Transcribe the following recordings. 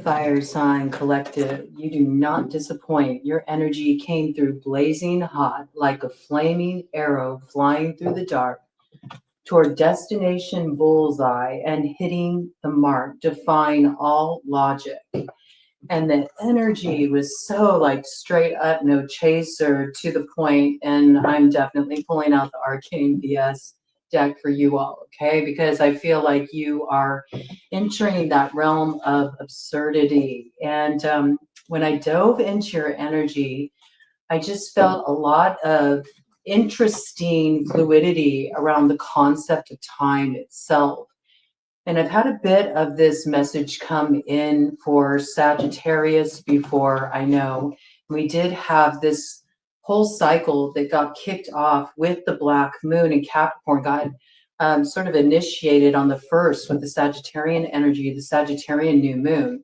Fire sign collective, you do not disappoint. Your energy came through blazing hot like a flaming arrow flying through the dark toward destination bullseye and hitting the mark, defying all logic. And the energy was so like straight up, no chaser, to the point. And I'm definitely pulling out the Arcane BS deck for you all, okay? Because I feel like you are entering that realm of absurdity. And when I dove into your energy, I just felt a lot of interesting fluidity around the concept of time itself. And I've had a bit of this message come in for Sagittarius before, I know. We did have this whole cycle that got kicked off with the Black Moon in Capricorn, got sort of initiated on the 1st with the Sagittarian energy, the Sagittarian new moon.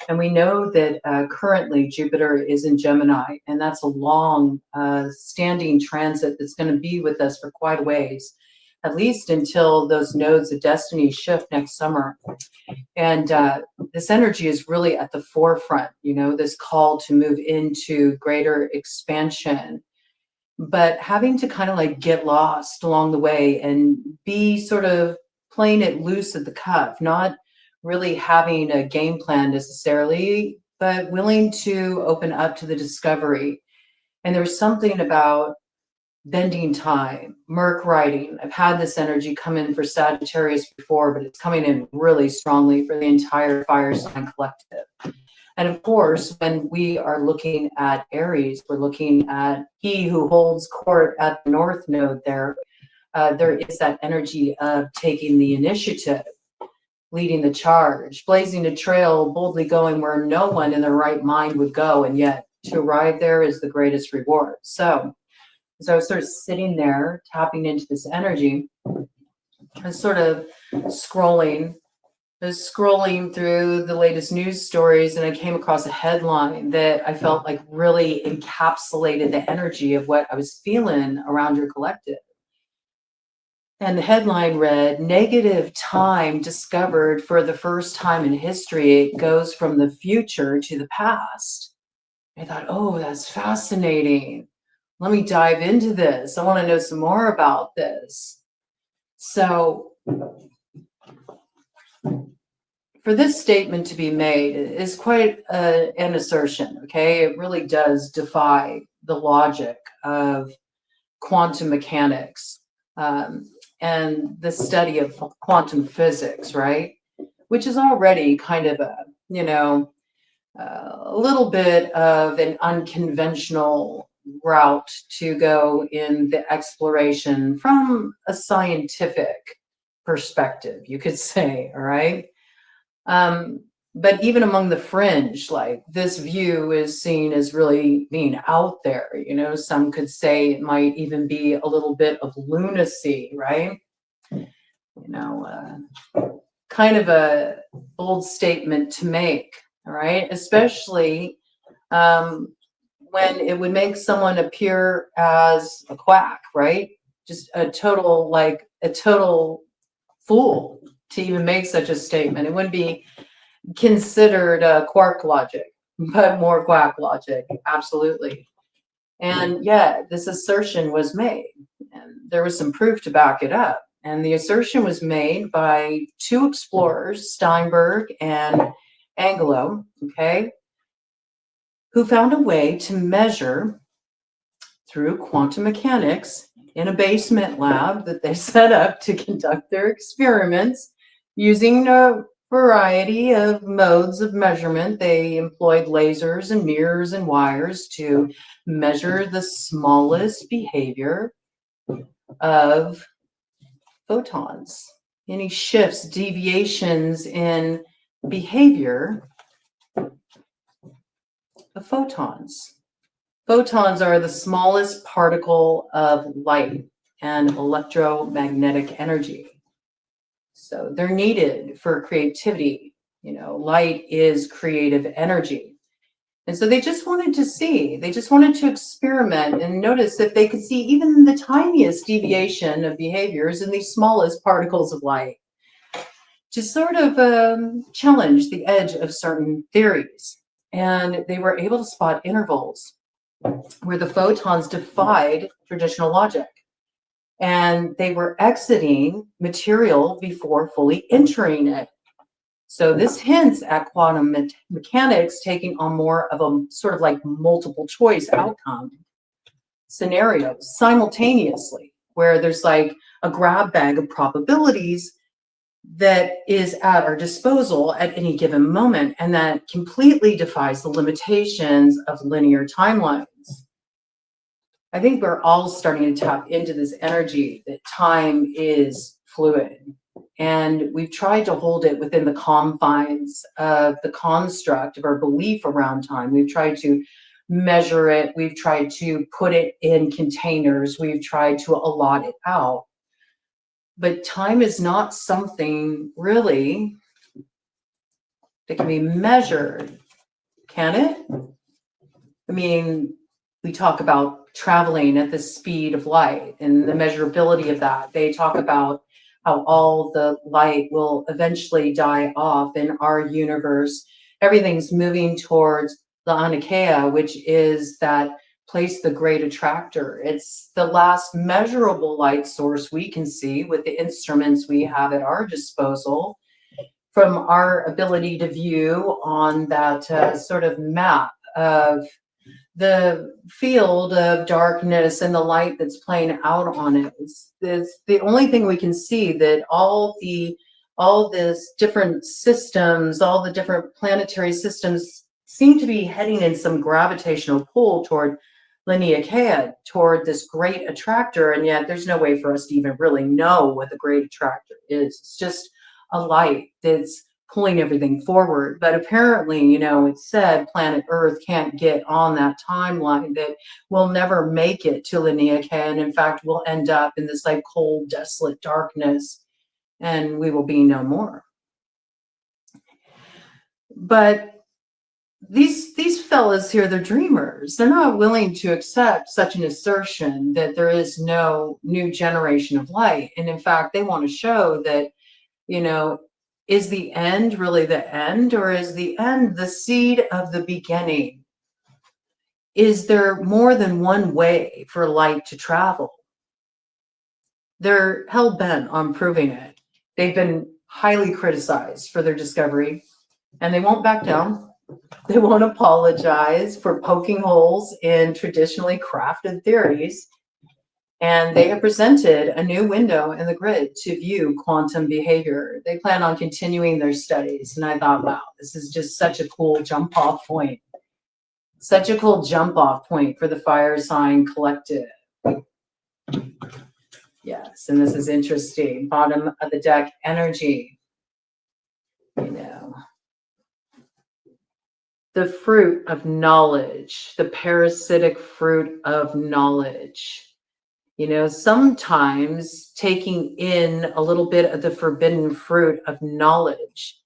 And we know that currently Jupiter is in Gemini, and that's a long standing transit that's going to be with us for quite a ways, at least until those nodes of destiny shift next summer. And this energy is really at the forefront, you know, this call to move into greater expansion, but having to kind of like get lost along the way and be sort of playing it loose at the cuff, not really having a game plan necessarily, but willing to open up to the discovery. And there was something about bending time, Merc writing. I've had this energy come in for Sagittarius before, but it's coming in really strongly for the entire fire sign collective. And of course, when we are looking at Aries, we're looking at he who holds court at the North Node there. There is that energy of taking the initiative, leading the charge, blazing a trail, boldly going where no one in their right mind would go. And yet to arrive there is the greatest reward. So I was sort of sitting there, tapping into this energy, and sort of scrolling. I was scrolling through the latest news stories, and I came across a headline that I felt like really encapsulated the energy of what I was feeling around your collective. And the headline read, "Negative time discovered for the first time in history. It goes from the future to the past." I thought, oh, that's fascinating. Let me dive into this. I want to know some more about this. So for this statement to be made is quite an assertion, okay? It really does defy the logic of quantum mechanics and the study of quantum physics, right? Which is already kind of a, you know, a little bit of an unconventional route to go in the exploration from a scientific perspective, you could say, all right? But even among the fringe, like this view is seen as really being out there, you know, some could say it might even be a little bit of lunacy, right? You know, kind of a bold statement to make, all right? Especially when it would make someone appear as a quack, right? Just a total fool to even make such a statement. It wouldn't be considered quark logic, but more quack logic, absolutely. And yet this assertion was made, and there was some proof to back it up. And the assertion was made by two explorers, Steinberg and Angelo, okay, who found a way to measure through quantum mechanics in a basement lab that they set up to conduct their experiments using a variety of modes of measurement. They employed lasers and mirrors and wires to measure the smallest behavior of photons, any shifts, deviations in behavior of photons. Photons are the smallest particle of light and electromagnetic energy. So they're needed for creativity. You know, light is creative energy. And so they just wanted to see, they just wanted to experiment and notice if they could see even the tiniest deviation of behaviors in these smallest particles of light. to sort of challenge the edge of certain theories. And they were able to spot intervals where the photons defied traditional logic. And they were exiting material before fully entering it. So this hints at quantum mechanics taking on more of a sort of like multiple choice outcome scenarios simultaneously, where there's like a grab bag of probabilities that is at our disposal at any given moment, and that completely defies the limitations of linear timelines. I think we're all starting to tap into this energy that time is fluid, and we've tried to hold it within the confines of the construct of our belief around time. We've tried to measure it, we've tried to put it in containers, we've tried to allot it out. But time is not something really that can be measured, can it? I mean, we talk about traveling at the speed of light and the measurability of that. They talk about how all the light will eventually die off in our universe. Everything's moving towards the Anakeia, which is that place, the great attractor. It's the last measurable light source we can see with the instruments we have at our disposal, from our ability to view on that sort of map of the field of darkness and the light that's playing out on it. It's the only thing we can see, that all this different systems, all the different planetary systems seem to be heading in some gravitational pull toward Lineaceae, toward this great attractor, and yet there's no way for us to even really know what the great attractor is. It's just a light that's pulling everything forward. But apparently, you know, it's said planet Earth can't get on that timeline, that we'll never make it to Lineaceae, and in fact, we'll end up in this like cold, desolate darkness, and we will be no more. But these fellas here, they're dreamers. They're not willing to accept such an assertion that there is no new generation of light. And in fact, they want to show that, you know, is the end really the end, or is the end the seed of the beginning? Is there more than one way for light to travel? They're hell-bent on proving it. They've been highly criticized for their discovery, and they won't back down. They won't apologize for poking holes in traditionally crafted theories. And they have presented a new window in the grid to view quantum behavior. They plan on continuing their studies. And I thought, wow, this is just such a cool jump off point. Such a cool jump off point for the fire sign collective. Yes, and this is interesting. Bottom of the deck energy. You know, the fruit of knowledge, the parasitic fruit of knowledge. You know, sometimes taking in a little bit of the forbidden fruit of knowledge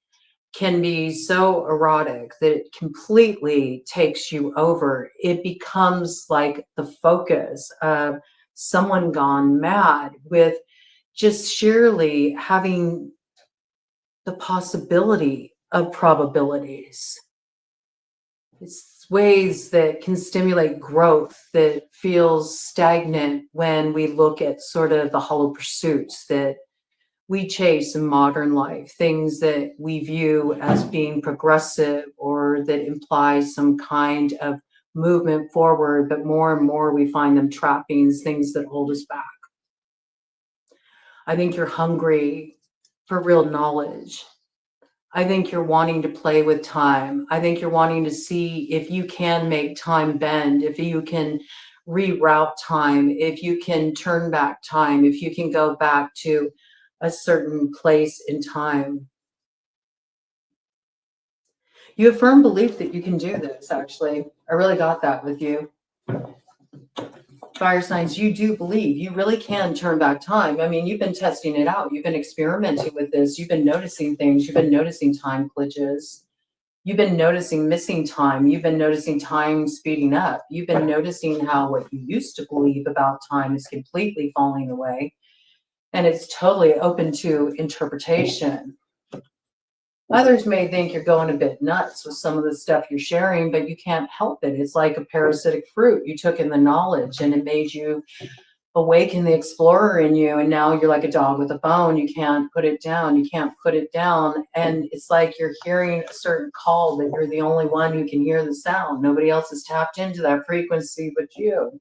can be so erotic that it completely takes you over. It becomes like the focus of someone gone mad with just sheerly having the possibility of probabilities. It's ways that can stimulate growth that feels stagnant when we look at sort of the hollow pursuits that we chase in modern life, things that we view as being progressive or that imply some kind of movement forward, but more and more we find them trappings, things that hold us back. I think you're hungry for real knowledge. I think you're wanting to play with time. I think you're wanting to see if you can make time bend, if you can reroute time, if you can turn back time, if you can go back to a certain place in time. You have firm belief that you can do this, actually. I really got that with you. Fire signs, you do believe you really can turn back time. I mean, you've been testing it out. You've been experimenting with this. You've been noticing things. You've been noticing time glitches. You've been noticing missing time. You've been noticing time speeding up. You've been noticing how what you used to believe about time is completely falling away. And it's totally open to interpretation. Others may think you're going a bit nuts with some of the stuff you're sharing, but you can't help it. It's like a parasitic fruit. You took in the knowledge and it made you awaken the explorer in you, and now you're like a dog with a bone. You can't put it down. You can't put it down. And it's like you're hearing a certain call that you're the only one who can hear the sound. Nobody else has tapped into that frequency but you.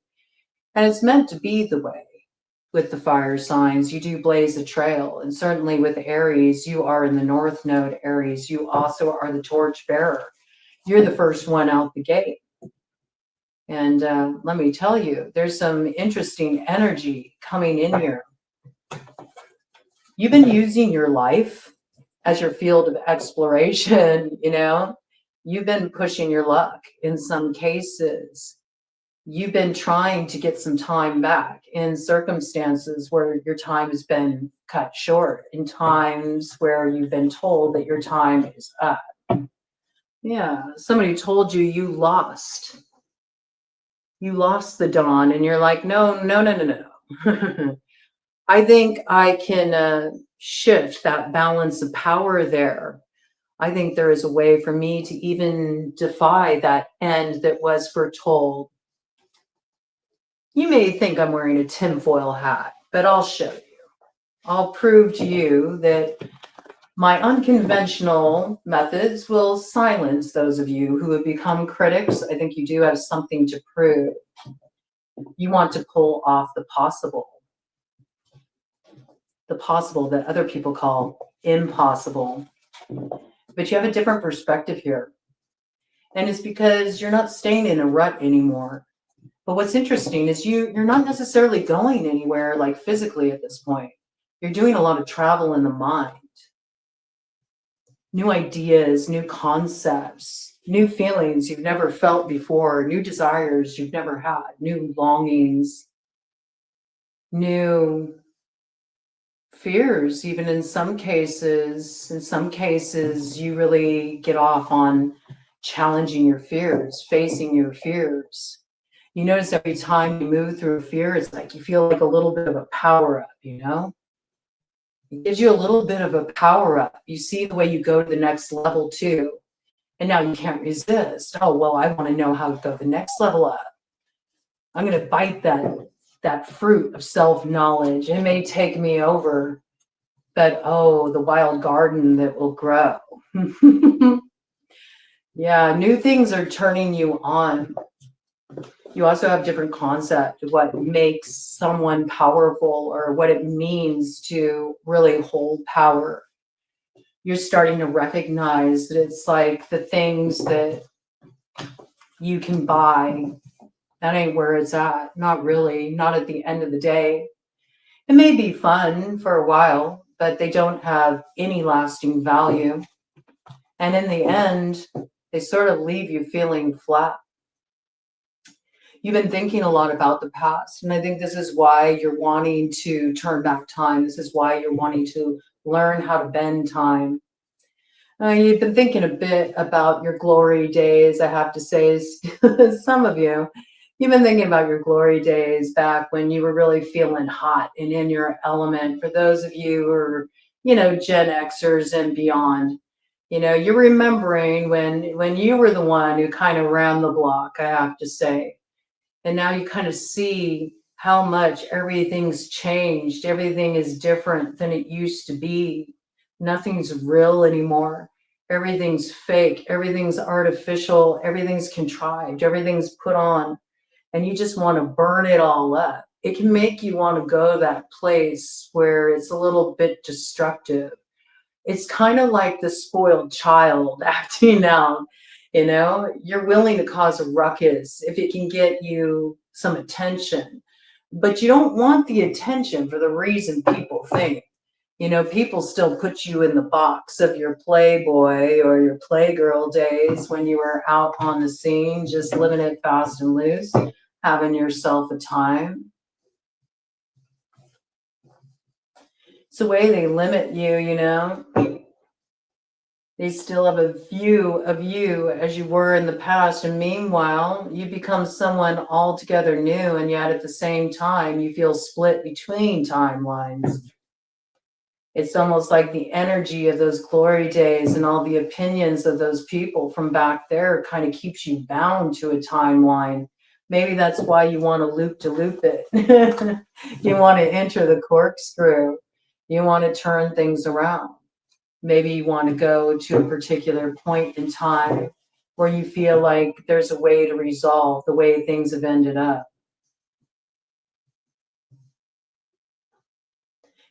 And it's meant to be the way. With the fire signs, you do blaze a trail. And certainly with Aries, you are in the North Node Aries. You also are the torch bearer. You're the first one out the gate. And let me tell you, there's some interesting energy coming in here. You've been using your life as your field of exploration, you know. You've been pushing your luck in some cases. You've been trying to get some time back in circumstances where your time has been cut short, in times where you've been told that your time is up. Yeah, somebody told you lost. You lost the dawn, and you're like, no. I think I can shift that balance of power there. I think there is a way for me to even defy that end that was foretold. You may think I'm wearing a tinfoil hat, but I'll show you. I'll prove to you that my unconventional methods will silence those of you who have become critics. I think you do have something to prove. You want to pull off the possible that other people call impossible. But you have a different perspective here. And it's because you're not staying in a rut anymore. But what's interesting is you're not necessarily going anywhere like physically at this point. You're doing a lot of travel in the mind. New ideas, new concepts, new feelings you've never felt before, new desires you've never had, new longings, new fears. Even in some cases you really get off on challenging your fears, facing your fears. You notice every time you move through a fear, it's like you feel like a little bit of a power up, you know? It gives you a little bit of a power up. You see the way you go to the next level too. And now you can't resist. Oh, well, I want to know how to go the next level up. I'm going to bite that fruit of self-knowledge. It may take me over, but oh, the wild garden that will grow. Yeah, new things are turning you on. You also have different concept of what makes someone powerful or what it means to really hold power. You're starting to recognize that it's like the things that you can buy, that ain't where it's at. Not really, not at the end of the day. It may be fun for a while, but they don't have any lasting value. And in the end, they sort of leave you feeling flat. You've been thinking a lot about the past, and I think this is why you're wanting to turn back time. This is why you're wanting to learn how to bend time. You've been thinking a bit about your glory days, I have to say. Some of you, you've been thinking about your glory days back when you were really feeling hot and in your element. For those of you who are, Gen Xers and beyond, you're remembering when you were the one who kind of ran the block, I have to say. And now you kind of see how much everything's changed. Everything is different than it used to be. Nothing's real anymore. Everything's fake. Everything's artificial. Everything's contrived. Everything's put on. And you just want to burn it all up. It can make you want to go to that place where it's a little bit destructive. It's kind of like the spoiled child acting out. You're willing to cause a ruckus if it can get you some attention, but you don't want the attention for the reason people think. People still put you in the box of your playboy or your playgirl days when you were out on the scene, just living it fast and loose, having yourself a time. It's the way they limit you, They still have a view of you as you were in the past. And meanwhile, you become someone altogether new. And yet at the same time, you feel split between timelines. It's almost like the energy of those glory days and all the opinions of those people from back there kind of keeps you bound to a timeline. Maybe that's why you want to loop it. You want to enter the corkscrew. You want to turn things around. Maybe you want to go to a particular point in time where you feel like there's a way to resolve the way things have ended up.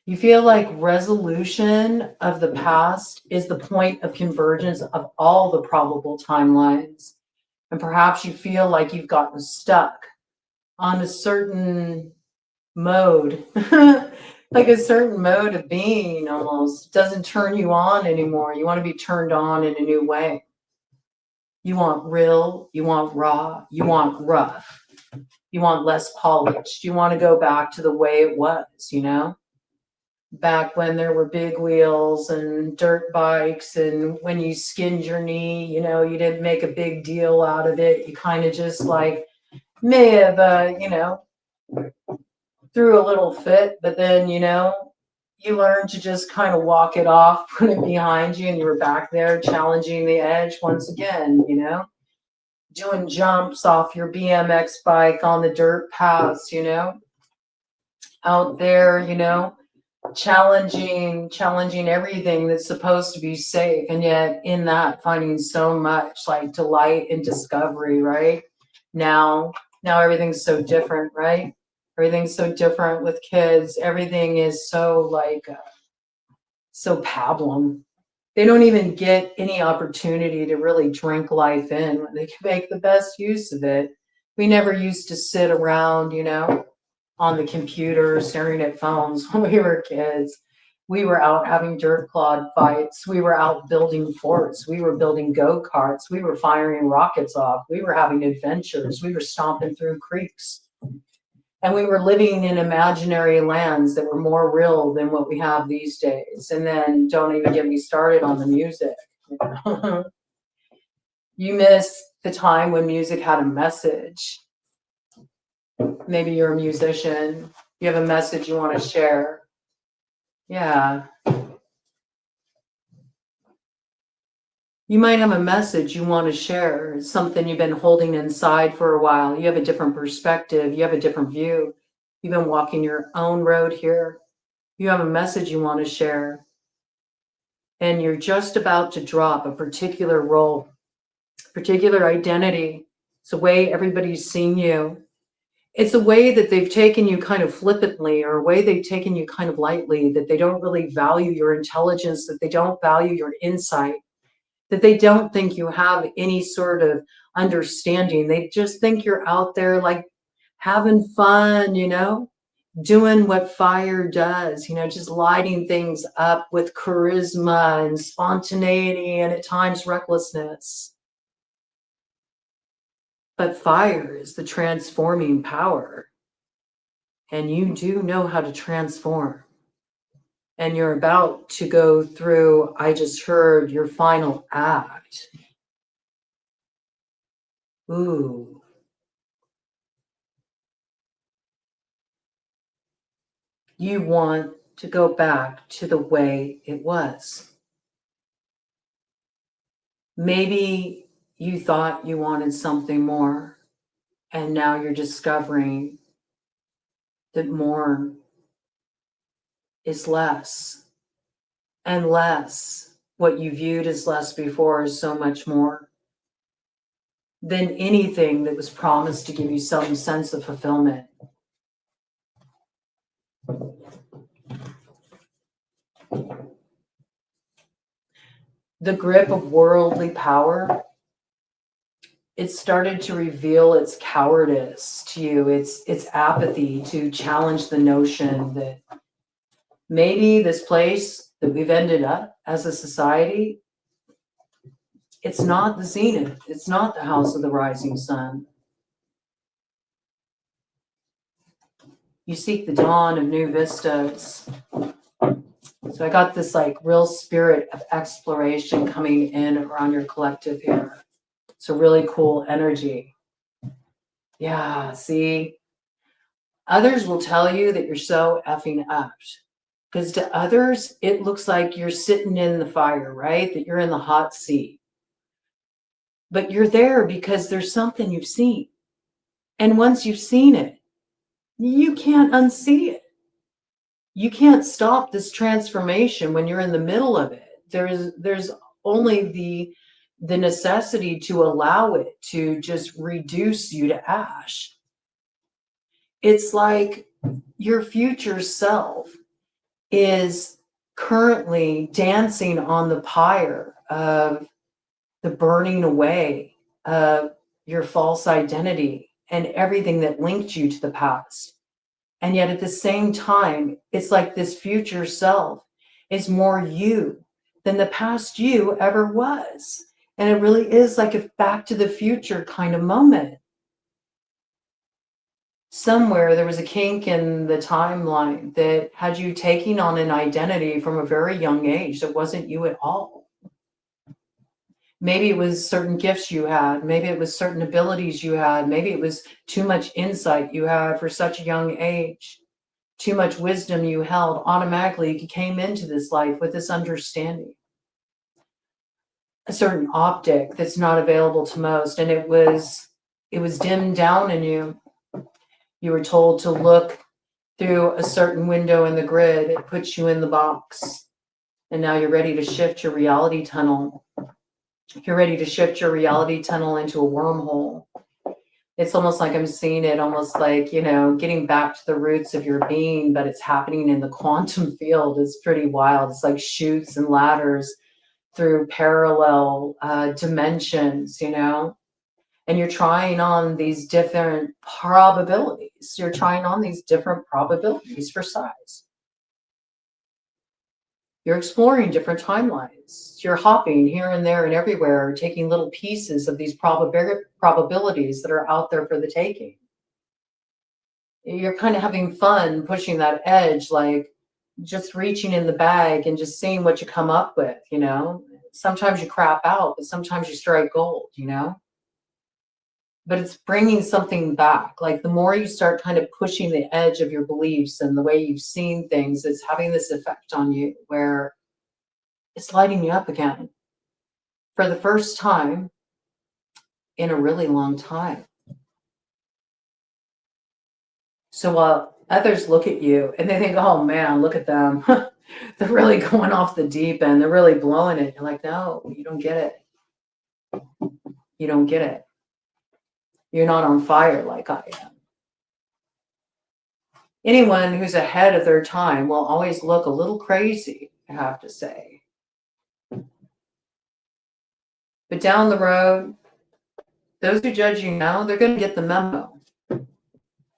You feel like resolution of the past is the point of convergence of all the probable timelines. And perhaps you feel like you've gotten stuck on a certain mode, like a certain mode of being almost. Doesn't turn you on anymore. You want to be turned on in a new way. You want real, you want raw, you want rough, you want less polished. You want to go back to the way it was, you know? Back when there were big wheels and dirt bikes, and when you skinned your knee, you know, you didn't make a big deal out of it. You kind of just like may have, threw a little fit, but then, you know, you learned to just kind of walk it off, put it behind you, and you were back there challenging the edge once again, you know, doing jumps off your BMX bike on the dirt paths, you know, out there, you know, challenging everything that's supposed to be safe, and yet in that finding so much like delight and discovery. Right now everything's so different, right? Everything's so different with kids. Everything is so like so pablum. They don't even get any opportunity to really drink life in when they can make the best use of it. We never used to sit around, you know, on the computer staring at phones when we were kids. We were out having dirt clod fights. We were out building forts. We were building go-karts. We were firing rockets off. We were having adventures. We were stomping through creeks. And we were living in imaginary lands that were more real than what we have these days. And then don't even get me started on the music. You miss the time when music had a message. Maybe you're a musician. You have a message you want to share. Yeah. You might have a message you want to share. It's something you've been holding inside for a while. You have a different perspective. You have a different view. You've been walking your own road here. You have a message you want to share. And you're just about to drop a particular role, particular identity. It's the way everybody's seen you. It's a way that they've taken you kind of flippantly, or a way they've taken you kind of lightly, that they don't really value your intelligence, that they don't value your insight, that they don't think you have any sort of understanding. They just think you're out there like having fun, you know, doing what fire does, you know, just lighting things up with charisma and spontaneity and at times recklessness. But fire is the transforming power. And you do know how to transform. And you're about to go through, I just heard, your final act. Ooh. You want to go back to the way it was. Maybe you thought you wanted something more, and now you're discovering that more is less, and less. What you viewed as less before is so much more than anything that was promised to give you some sense of fulfillment. The grip of worldly power, it started to reveal its cowardice to you, its apathy to challenge the notion that maybe this place that we've ended up as a society, it's not the zenith, it's not the house of the rising sun. You seek the dawn of new vistas. So I got this like real spirit of exploration coming in around your collective here. It's a really cool energy. Yeah, see, others will tell you that you're so effing apt. Because to others, it looks like you're sitting in the fire, right? That you're in the hot seat. But you're there because there's something you've seen. And once you've seen it, you can't unsee it. You can't stop this transformation when you're in the middle of it. There's only the necessity to allow it to just reduce you to ash. It's like your future self is currently dancing on the pyre of the burning away of your false identity and everything that linked you to the past. And yet at the same time, it's like this future self is more you than the past you ever was. And it really is like a back to the future kind of moment. Somewhere there was a kink in the timeline that had you taking on an identity from a very young age that wasn't you at all. Maybe it was certain gifts you had. Maybe it was certain abilities you had. Maybe it was too much insight you had for such a young age. Too much wisdom you held. Automatically, you came into this life with this understanding. A certain optic that's not available to most. And it was dimmed down in you. You were told to look through a certain window in the grid. It puts you in the box. And now you're ready to shift your reality tunnel. You're ready to shift your reality tunnel into a wormhole. It's almost like I'm seeing it almost like, getting back to the roots of your being, but it's happening in the quantum field. It's pretty wild. It's like chutes and ladders through parallel dimensions, and you're trying on these different probabilities. You're trying on these different probabilities for size. You're exploring different timelines. You're hopping here and there and everywhere, taking little pieces of these probabilities that are out there for the taking. You're kind of having fun pushing that edge, like just reaching in the bag and just seeing what you come up with, Sometimes you crap out, but sometimes you strike gold, But it's bringing something back. Like the more you start kind of pushing the edge of your beliefs and the way you've seen things, it's having this effect on you where it's lighting you up again for the first time in a really long time. So while others look at you and they think, oh man, look at them. They're really going off the deep end. They're really blowing it. You're like, no, you don't get it. You don't get it. You're not on fire like I am. Anyone who's ahead of their time will always look a little crazy, I have to say. But down the road, those who judge you now, they're going to get the memo. And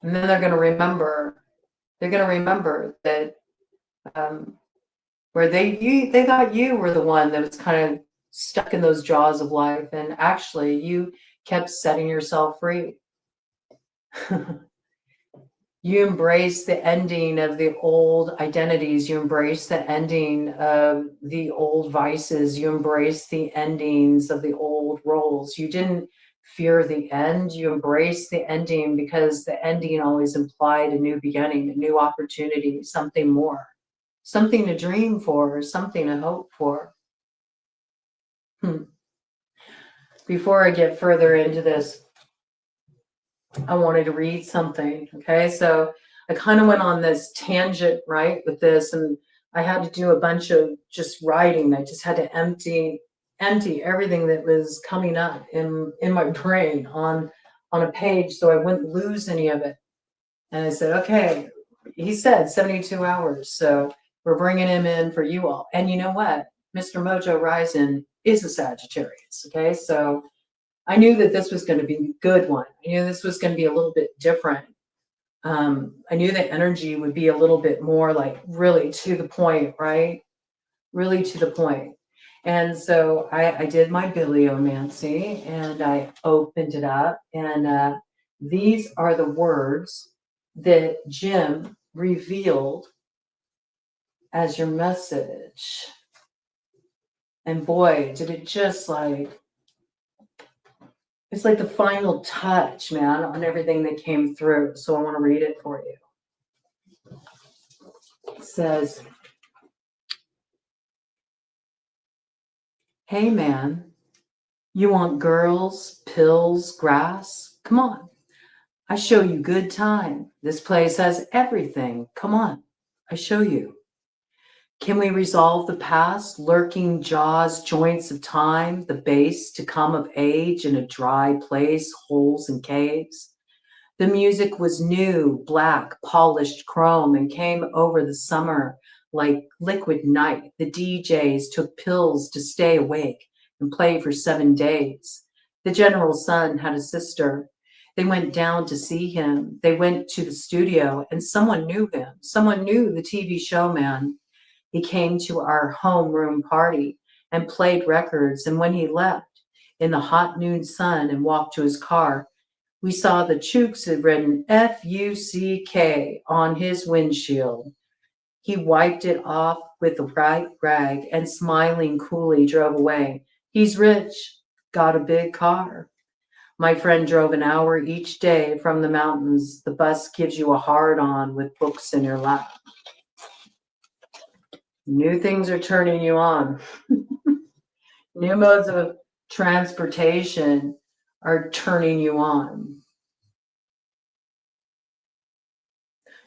then they're going to remember that where they thought you were the one that was kind of stuck in those jaws of life. And actually, you kept setting yourself free. You embrace the ending of the old identities. You embrace the ending of the old vices. You embrace the endings of the old roles. You didn't fear the end. You embraced the ending because the ending always implied a new beginning, a new opportunity, something more, something to dream for, something to hope for. Before I get further into this, I wanted to read something. Okay, so I kind of went on this tangent, right, with this, and I had to do a bunch of just writing. I just had to empty everything that was coming up in my brain on a page, so I wouldn't lose any of it. And I said, okay, he said 72 hours, so we're bringing him in for you all. And you know what? Mr. MOJO RISIN is a Sagittarius. Okay, so I knew that this was going to be a good one. I knew this was going to be a little bit different. I knew the energy would be a little bit more like really to the point, right? Really to the point. And so I did my bibliomancy and I opened it up. And these are the words that Jim revealed as your message. And boy, did it just like, it's like the final touch, man, on everything that came through. So I want to read it for you. It says, Hey man, you want girls, pills, grass? Come on. I show you good time. This place has everything. Come on. I show you. Can we resolve the past, lurking jaws, joints of time, the base to come of age in a dry place, holes and caves? The music was new, black, polished chrome, and came over the summer like liquid night. The DJs took pills to stay awake and play for 7 days. The general's son had a sister. They went down to see him. They went to the studio, and someone knew him. Someone knew the TV showman. He came to our homeroom party and played records, and when he left in the hot noon sun and walked to his car, we saw the Chooks had written Fuck on his windshield. He wiped it off with a bright rag and smiling coolly drove away. He's rich, got a big car. My friend drove an hour each day from the mountains. The bus gives you a hard on with books in your lap. New things are turning you on. New modes of transportation are turning you on.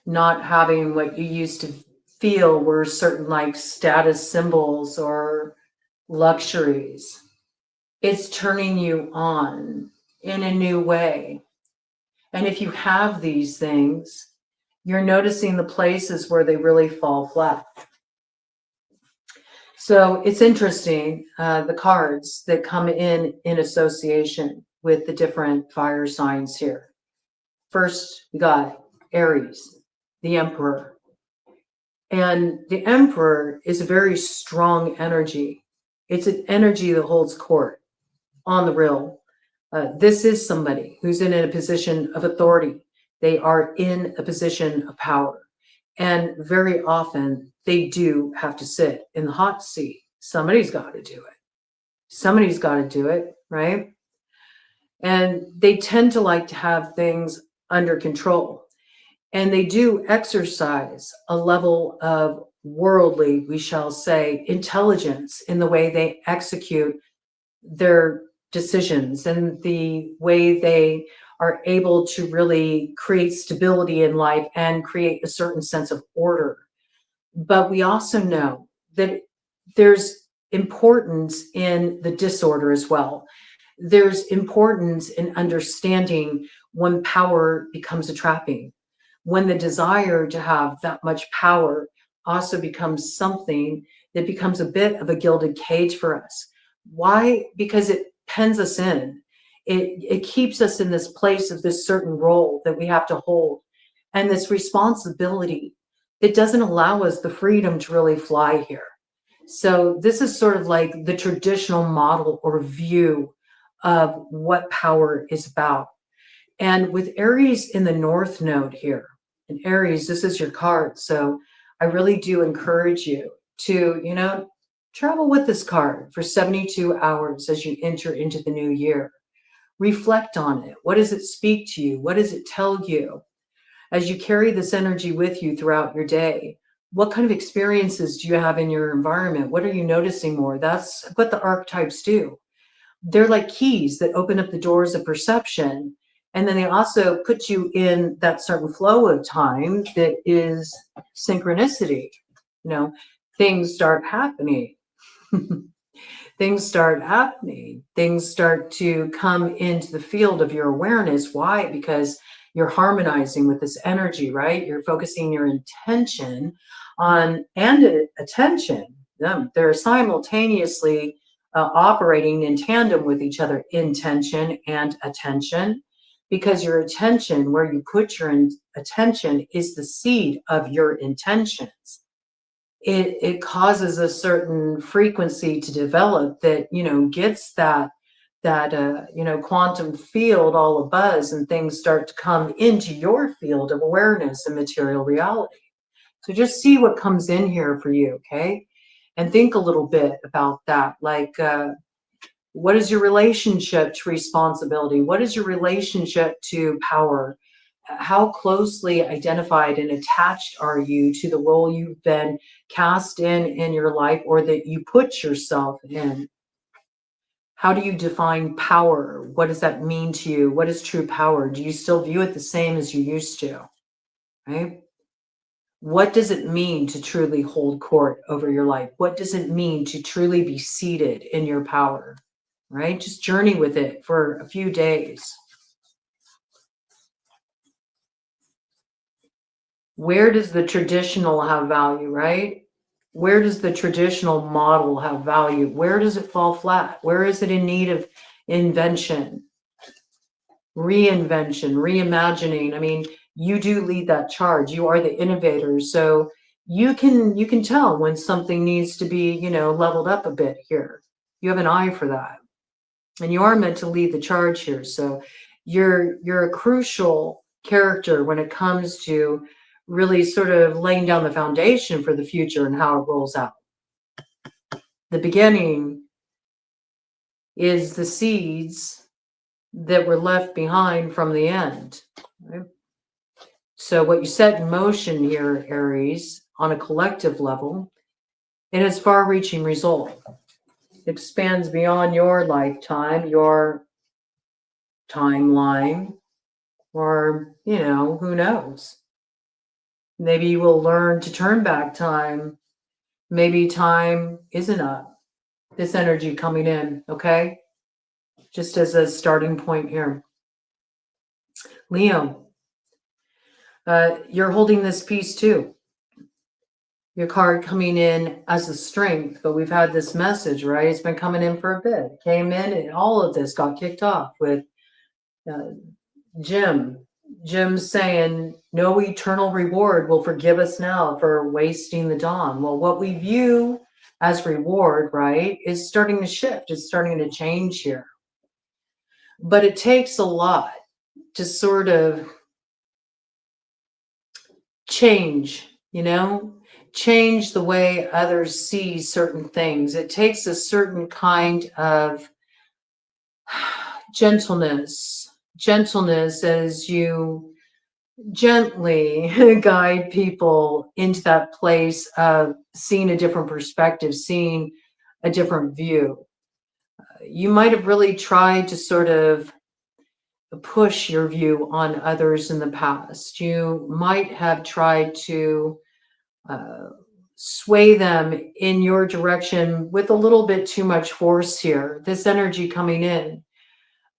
Not having what you used to feel were certain like status symbols or luxuries. It's turning you on in a new way. And if you have these things, you're noticing the places where they really fall flat. So it's interesting, the cards that come in association with the different fire signs here. First, we got Aries, the Emperor. And the Emperor is a very strong energy. It's an energy that holds court on the real. This is somebody who's in a position of authority. They are in a position of power. And very often they do have to sit in the hot seat. Somebody's got to do it. Somebody's got to do it, right? And they tend to like to have things under control. And they do exercise a level of worldly, we shall say, intelligence in the way they execute their decisions and the way they are able to really create stability in life and create a certain sense of order. But we also know that there's importance in the disorder as well. There's importance in understanding when power becomes a trapping, when the desire to have that much power also becomes something that becomes a bit of a gilded cage for us. Why? Because it pens us in. It keeps us in this place of this certain role that we have to hold and this responsibility that doesn't allow us the freedom to really fly here. So this is sort of like the traditional model or view of what power is about. And with Aries in the North Node here, and Aries, this is your card. So I really do encourage you to, travel with this card for 72 hours as you enter into the new year. Reflect on it. What does it speak to you? What does it tell you? As you carry this energy with you throughout your day, what kind of experiences do you have in your environment? What are you noticing more? That's what the archetypes do. They're like keys that open up the doors of perception. And then they also put you in that certain flow of time that is synchronicity. Things start happening. Things start happening. Things start to come into the field of your awareness. Why? Because you're harmonizing with this energy, right? You're focusing your intention on and attention. They're simultaneously operating in tandem with each other, intention and attention, because your attention, where you put your attention, is the seed of your intentions. It causes a certain frequency to develop that gets that quantum field all abuzz, and things start to come into your field of awareness and material reality. So just see what comes in here for you, okay? And think a little bit about that. Like, what is your relationship to responsibility? What is your relationship to power? How closely identified and attached are you to the role you've been cast in your life, or that you put yourself in? How do you define power? What does that mean to you? What is true power? Do you still view it the same as you used to? Right? What does it mean to truly hold court over your life? What does it mean to truly be seated in your power? Right? Just journey with it for a few days. Where does the traditional have value, right? Where does the traditional model have value? Where does it fall flat? Where is it in need of invention, reinvention, reimagining? I mean, you do lead that charge. You are the innovator. So you can tell when something needs to be, leveled up a bit here. You have an eye for that. And you are meant to lead the charge here. So you're a crucial character when it comes to really sort of laying down the foundation for the future and how it rolls out. The beginning is the seeds that were left behind from the end. Right? So what you set in motion here, Aries, on a collective level, it has far-reaching result. It expands beyond your lifetime, your timeline, or, who knows? Maybe you will learn to turn back time. Maybe time isn't up. This energy coming in, okay? Just as a starting point here. Leo, you're holding this piece too. Your card coming in as a strength, but we've had this message, right? It's been coming in for a bit. Came in and all of this got kicked off with Jim. Jim's saying, no eternal reward will forgive us now for wasting the dawn. Well, what we view as reward, right, is starting to shift. It's starting to change here. But it takes a lot to sort of change, change the way others see certain things. It takes a certain kind of gentleness as you gently guide people into that place of seeing a different perspective, seeing a different view. You might have really tried to sort of push your view on others in the past. You might have tried to sway them in your direction with a little bit too much force here, this energy coming in.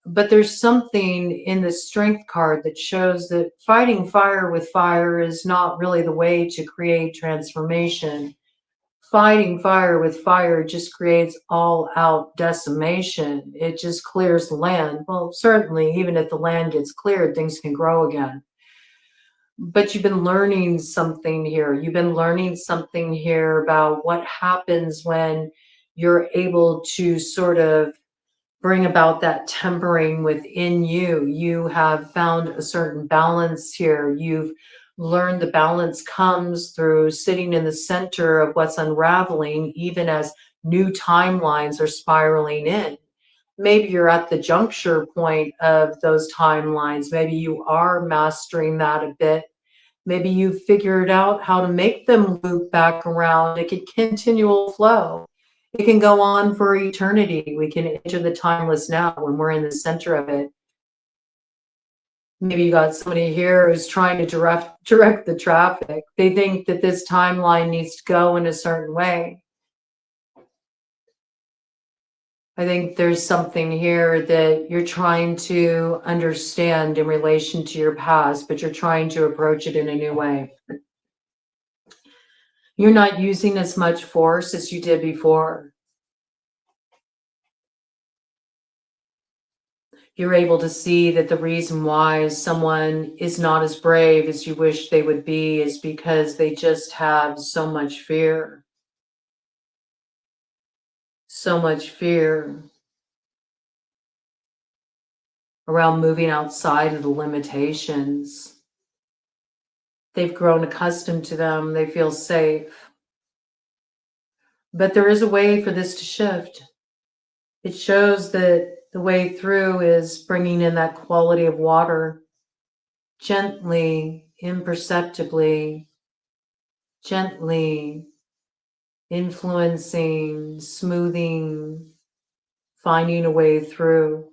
But there's something in the strength card that shows that fighting fire with fire is not really the way to create transformation. Fighting fire with fire just creates all out decimation. It just clears the land. Well, certainly, even if the land gets cleared, things can grow again. But you've been learning something here. You've been learning something here about what happens when you're able to sort of bring about that tempering within you. You have found a certain balance here. You've learned the balance comes through sitting in the center of what's unraveling, even as new timelines are spiraling in. Maybe you're at the juncture point of those timelines. Maybe you are mastering that a bit. Maybe you've figured out how to make them loop back around. It can continual flow. It can go on for eternity. We can enter the timeless now when we're in the center of it. Maybe you got somebody here who's trying to direct the traffic. They think that this timeline needs to go in a certain way. I think there's something here that you're trying to understand in relation to your past, but you're trying to approach it in a new way. You're not using as much force as you did before. You're able to see that the reason why someone is not as brave as you wish they would be is because they just have so much fear. So much fear around moving outside of the limitations. They've grown accustomed to them. They feel safe. But there is a way for this to shift. It shows that the way through is bringing in that quality of water, gently, imperceptibly, gently influencing, smoothing, finding a way through.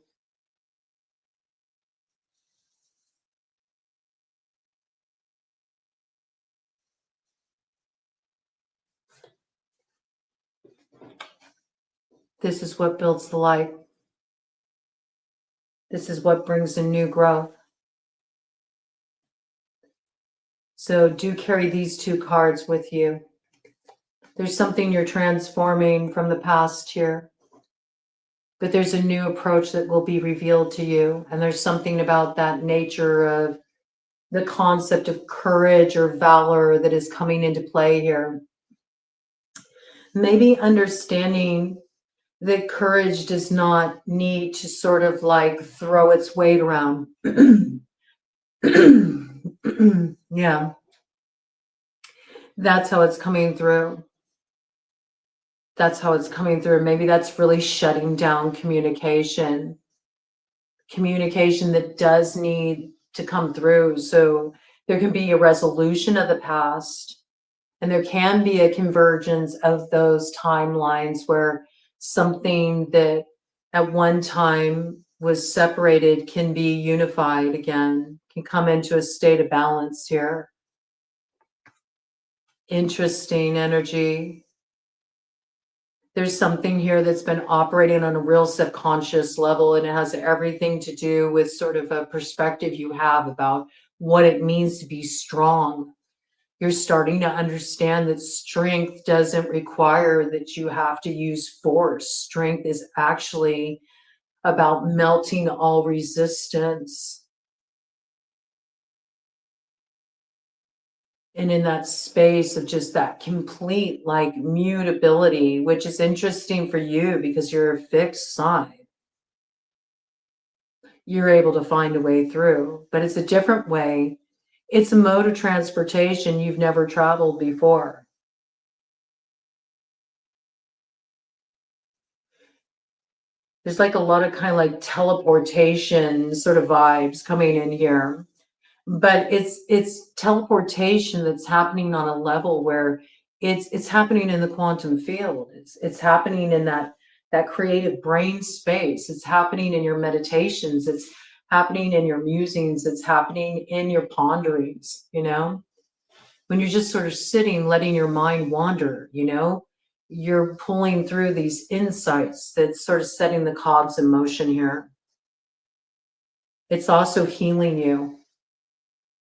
This is what builds the light. This is what brings in new growth. So do carry these two cards with you. There's something you're transforming from the past here, but there's a new approach that will be revealed to you. And there's something about that nature of the concept of courage or valor that is coming into play here. Maybe understanding that courage does not need to sort of like throw its weight around. Yeah. That's how it's coming through. That's how it's coming through. Maybe that's really shutting down communication. Communication that does need to come through. So there can be a resolution of the past, and there can be a convergence of those timelines where something that at one time was separated can be unified again, can come into a state of balance here. Interesting energy. There's something here that's been operating on a real subconscious level, and it has everything to do with sort of a perspective you have about what it means to be strong. You're starting to understand that strength doesn't require that you have to use force. Strength is actually about melting all resistance. And in that space of just that complete like mutability, which is interesting for you because you're a fixed sign, you're able to find a way through, but it's a different way. It's a mode of transportation you've never traveled before. There's like a lot of kind of like teleportation sort of vibes coming in here. But it's teleportation that's happening on a level where it's happening in the quantum field. It's happening in that creative brain space. It's happening in your meditations. It's happening in your musings. It's happening in your ponderings, you know? When you're just sort of sitting, letting your mind wander, you know? You're pulling through these insights that's sort of setting the cogs in motion here. It's also healing you.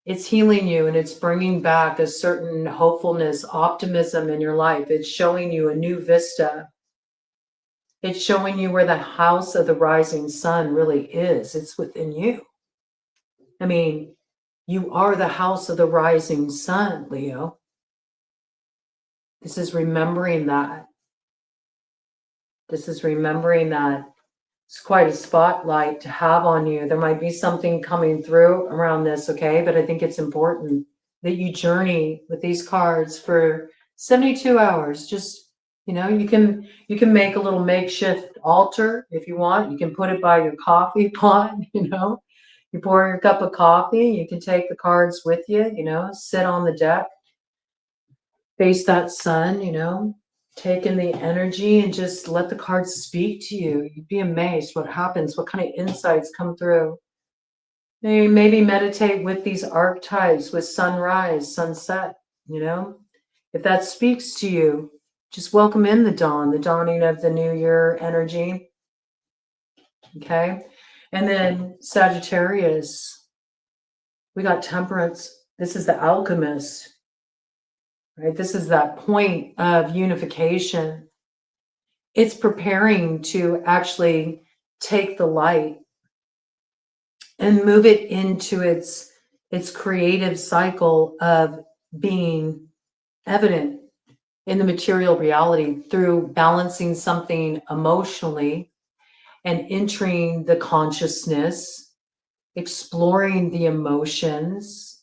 It's healing you, and it's bringing back a certain hopefulness, optimism in your life. It's showing you a new vista. It's showing you where the house of the rising sun really is. It's within you. I mean, you are the house of the rising sun, Leo. This is remembering that. This is remembering that. It's quite a spotlight to have on you. There might be something coming through around this, okay? But I think it's important that you journey with these cards for 72 hours. Just, you know, you can make a little makeshift altar if you want. You can put it by your coffee pot, you know. You pour your cup of coffee, you can take the cards with you, you know, sit on the deck, face that sun, you know. Take in the energy and just let the cards speak to you. You'd be amazed what happens, what kind of insights come through. Maybe meditate with these archetypes, with sunrise, sunset, you know. If that speaks to you, just welcome in the dawn, the dawning of the new year energy. Okay. And then Sagittarius, we got Temperance. This is the alchemist. Right? This is that point of unification. It's preparing to actually take the light and move it into its creative cycle of being evident in the material reality through balancing something emotionally and entering the consciousness, exploring the emotions,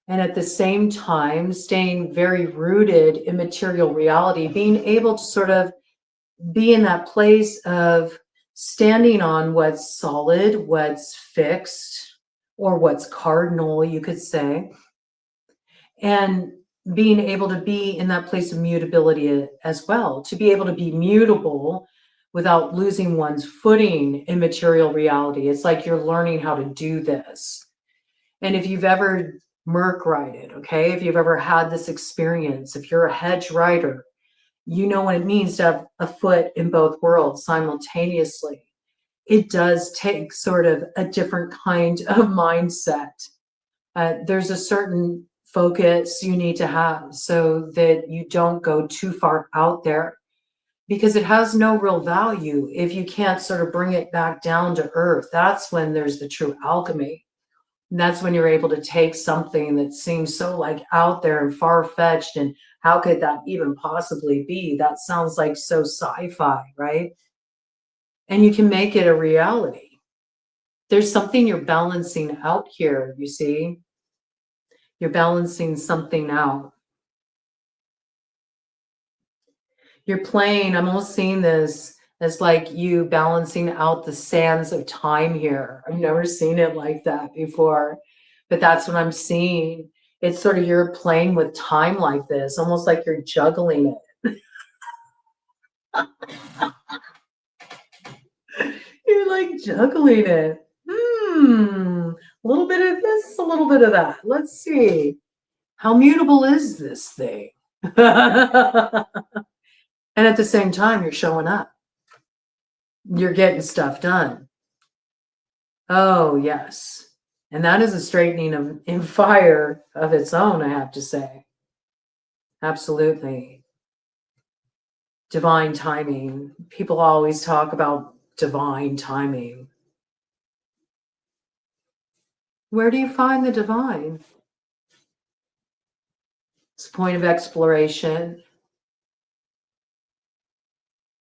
and at the same time, staying very rooted in material reality, being able to sort of be in that place of standing on what's solid, what's fixed, or what's cardinal, you could say, and being able to be in that place of mutability as well, to be able to be mutable without losing one's footing in material reality. It's like you're learning how to do this. And if you've ever Merc righted, okay, if you've ever had this experience, if you're a hedge rider, you know what it means to have a foot in both worlds simultaneously. It does take sort of a different kind of mindset. There's a certain focus you need to have so that you don't go too far out there, because it has no real value if you can't sort of bring it back down to earth. That's when there's the true alchemy. And that's when you're able to take something that seems so like out there and far-fetched, and how could that even possibly be? That sounds like so sci-fi, right? And you can make it a reality. There's something you're balancing out here, you see? You're balancing something out. You're playing, I'm almost seeing this as like you balancing out the sands of time here. I've never seen it like that before, but that's what I'm seeing. It's sort of you're playing with time like this, almost like you're juggling it. You're like juggling it. A little bit of this, a little bit of that. Let's see. How mutable is this thing? And at the same time, you're showing up. You're getting stuff done. Oh, yes. And that is a straightening of in fire of its own, I have to say. Absolutely. Divine timing. People always talk about divine timing. Where do you find the divine? It's a point of exploration.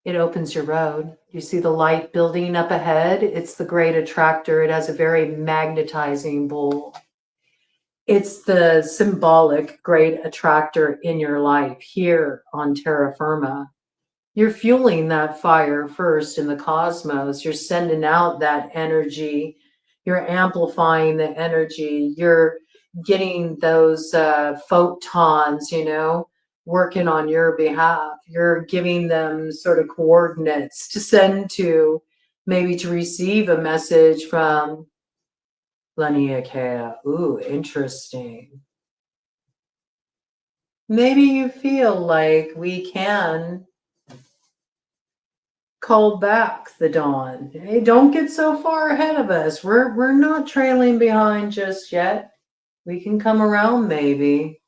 It opens your road. You see the light building up ahead. It's the great attractor. It has a very magnetizing pull. It's the symbolic great attractor in your life here on terra firma. You're fueling that fire first in the cosmos. You're sending out that energy. You're amplifying the energy. You're getting those photons, working on your behalf. You're giving them sort of coordinates to send to, maybe to receive a message from Laniakea. Ooh, interesting. Maybe you feel like we can call back the dawn. Hey, don't get so far ahead of us. We're not trailing behind just yet. We can come around maybe.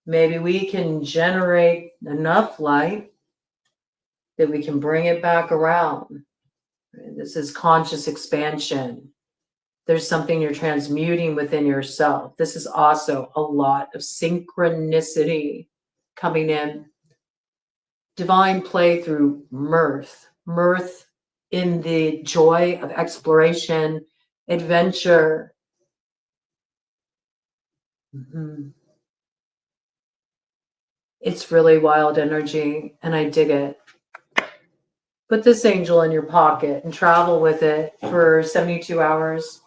Maybe we can generate enough light that we can bring it back around. This is conscious expansion. There's something you're transmuting within yourself. This is also a lot of synchronicity coming in. Divine play through mirth. Mirth in the joy of exploration, adventure. It's really wild energy, and I dig it. Put this angel in your pocket and travel with it for 72 hours.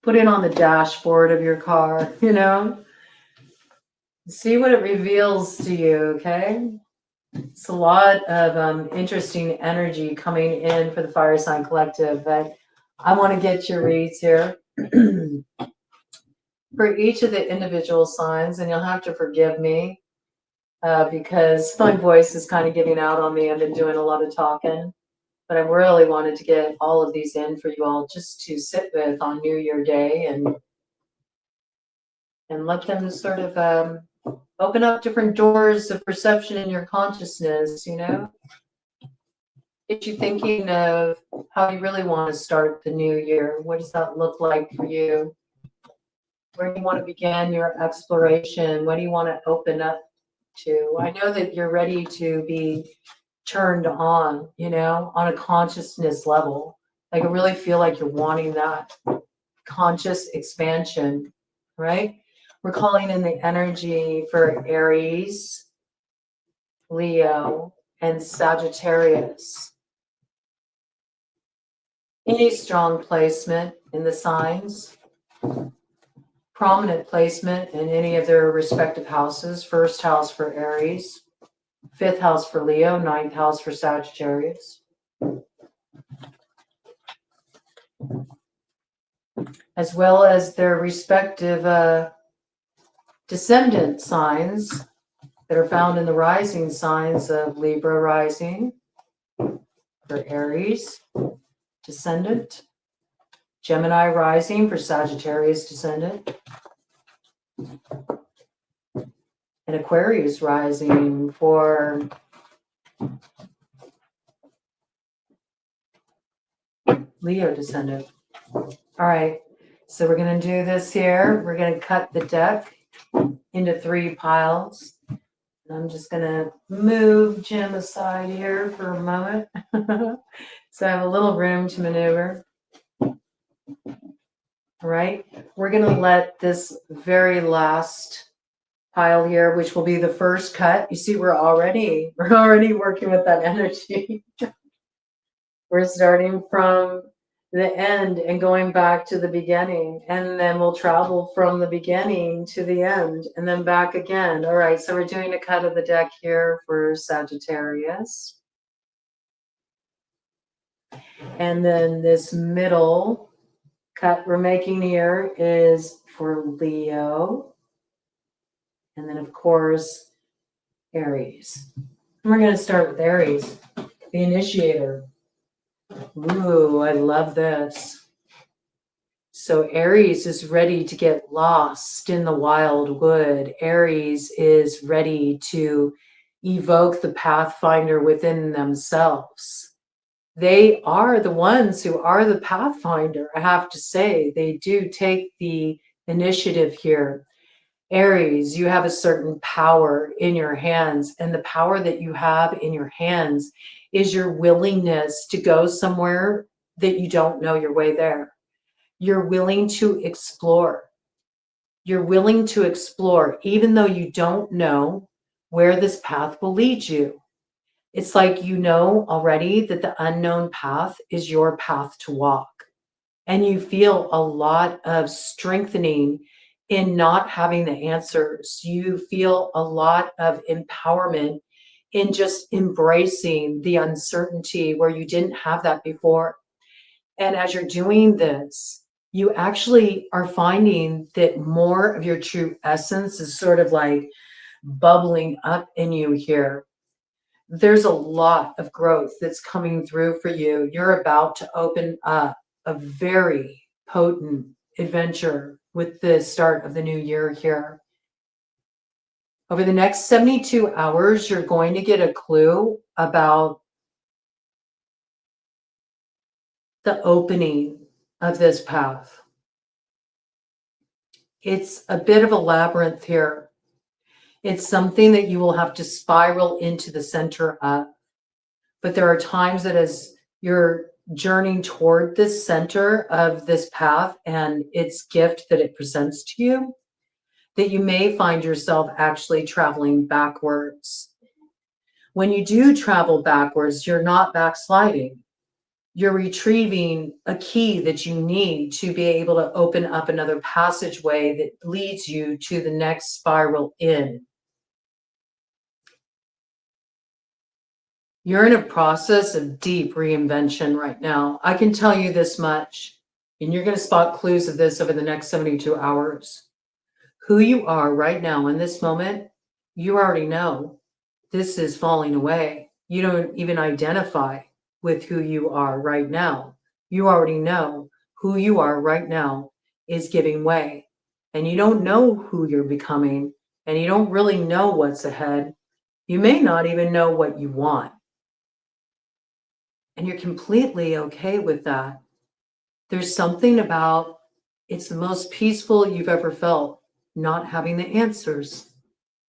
Put it on the dashboard of your car, See what it reveals to you, okay? It's a lot of interesting energy coming in for the Fire Sign Collective, but I want to get your reads here for each of the individual signs, and you'll have to forgive me because my voice is kind of giving out on me. I've been doing a lot of talking, but I really wanted to get all of these in for you all just to sit with on New Year Day and let them sort of open up different doors of perception in your consciousness, Get you thinking of how you really want to start the new year. What does that look like for you? Where do you want to begin your exploration? What do you want to open up to? I know that you're ready to be turned on, on a consciousness level. Like I really feel like you're wanting that conscious expansion, right? We're calling in the energy for Aries, Leo, and Sagittarius. Any strong placement in the signs, prominent placement in any of their respective houses. First house for Aries, 5th house for Leo, 9th house for Sagittarius. As well as their respective descendant signs that are found in the rising signs of Libra rising for Aries descendant, Gemini rising for Sagittarius descendant, and Aquarius rising for Leo descendant. All right, so we're going to do this here. We're going to cut the deck into 3 piles. I'm just going to move Jim aside here for a moment. So I have a little room to maneuver. All right, we're going to let this very last pile here, which will be the first cut. You see, we're already working with that energy. We're starting from the end and going back to the beginning, and then we'll travel from the beginning to the end and then back again. All right, so we're doing a cut of the deck here for Sagittarius. And then this middle cut we're making here is for Leo. And then, of course, Aries. And we're going to start with Aries, the initiator. Ooh, I love this. So Aries is ready to get lost in the wild wood. Aries is ready to evoke the pathfinder within themselves. They are the ones who are the pathfinder. I have to say, they do take the initiative here. Aries, you have a certain power in your hands, and the power that you have in your hands is your willingness to go somewhere that you don't know your way there. You're willing to explore. You're willing to explore, even though you don't know where this path will lead you. It's like you know already that the unknown path is your path to walk. And you feel a lot of strengthening in not having the answers. You feel a lot of empowerment in just embracing the uncertainty where you didn't have that before. And as you're doing this, you actually are finding that more of your true essence is sort of like bubbling up in you here. There's a lot of growth that's coming through for you. You're about to open up a very potent adventure with the start of the new year here. Over the next 72 hours, you're going to get a clue about the opening of this path. It's a bit of a labyrinth here. It's something that you will have to spiral into the center of. But there are times that as you're journeying toward this center of this path and its gift that it presents to you, that you may find yourself actually traveling backwards. When you do travel backwards, you're not backsliding. You're retrieving a key that you need to be able to open up another passageway that leads you to the next spiral in. You're in a process of deep reinvention right now. I can tell you this much, and you're going to spot clues of this over the next 72 hours. Who you are right now in this moment, you already know this is falling away. You don't even identify with who you are right now. You already know who you are right now is giving way. And you don't know who you're becoming, and you don't really know what's ahead. You may not even know what you want. And you're completely okay with that. There's something about it's the most peaceful you've ever felt. Not having the answers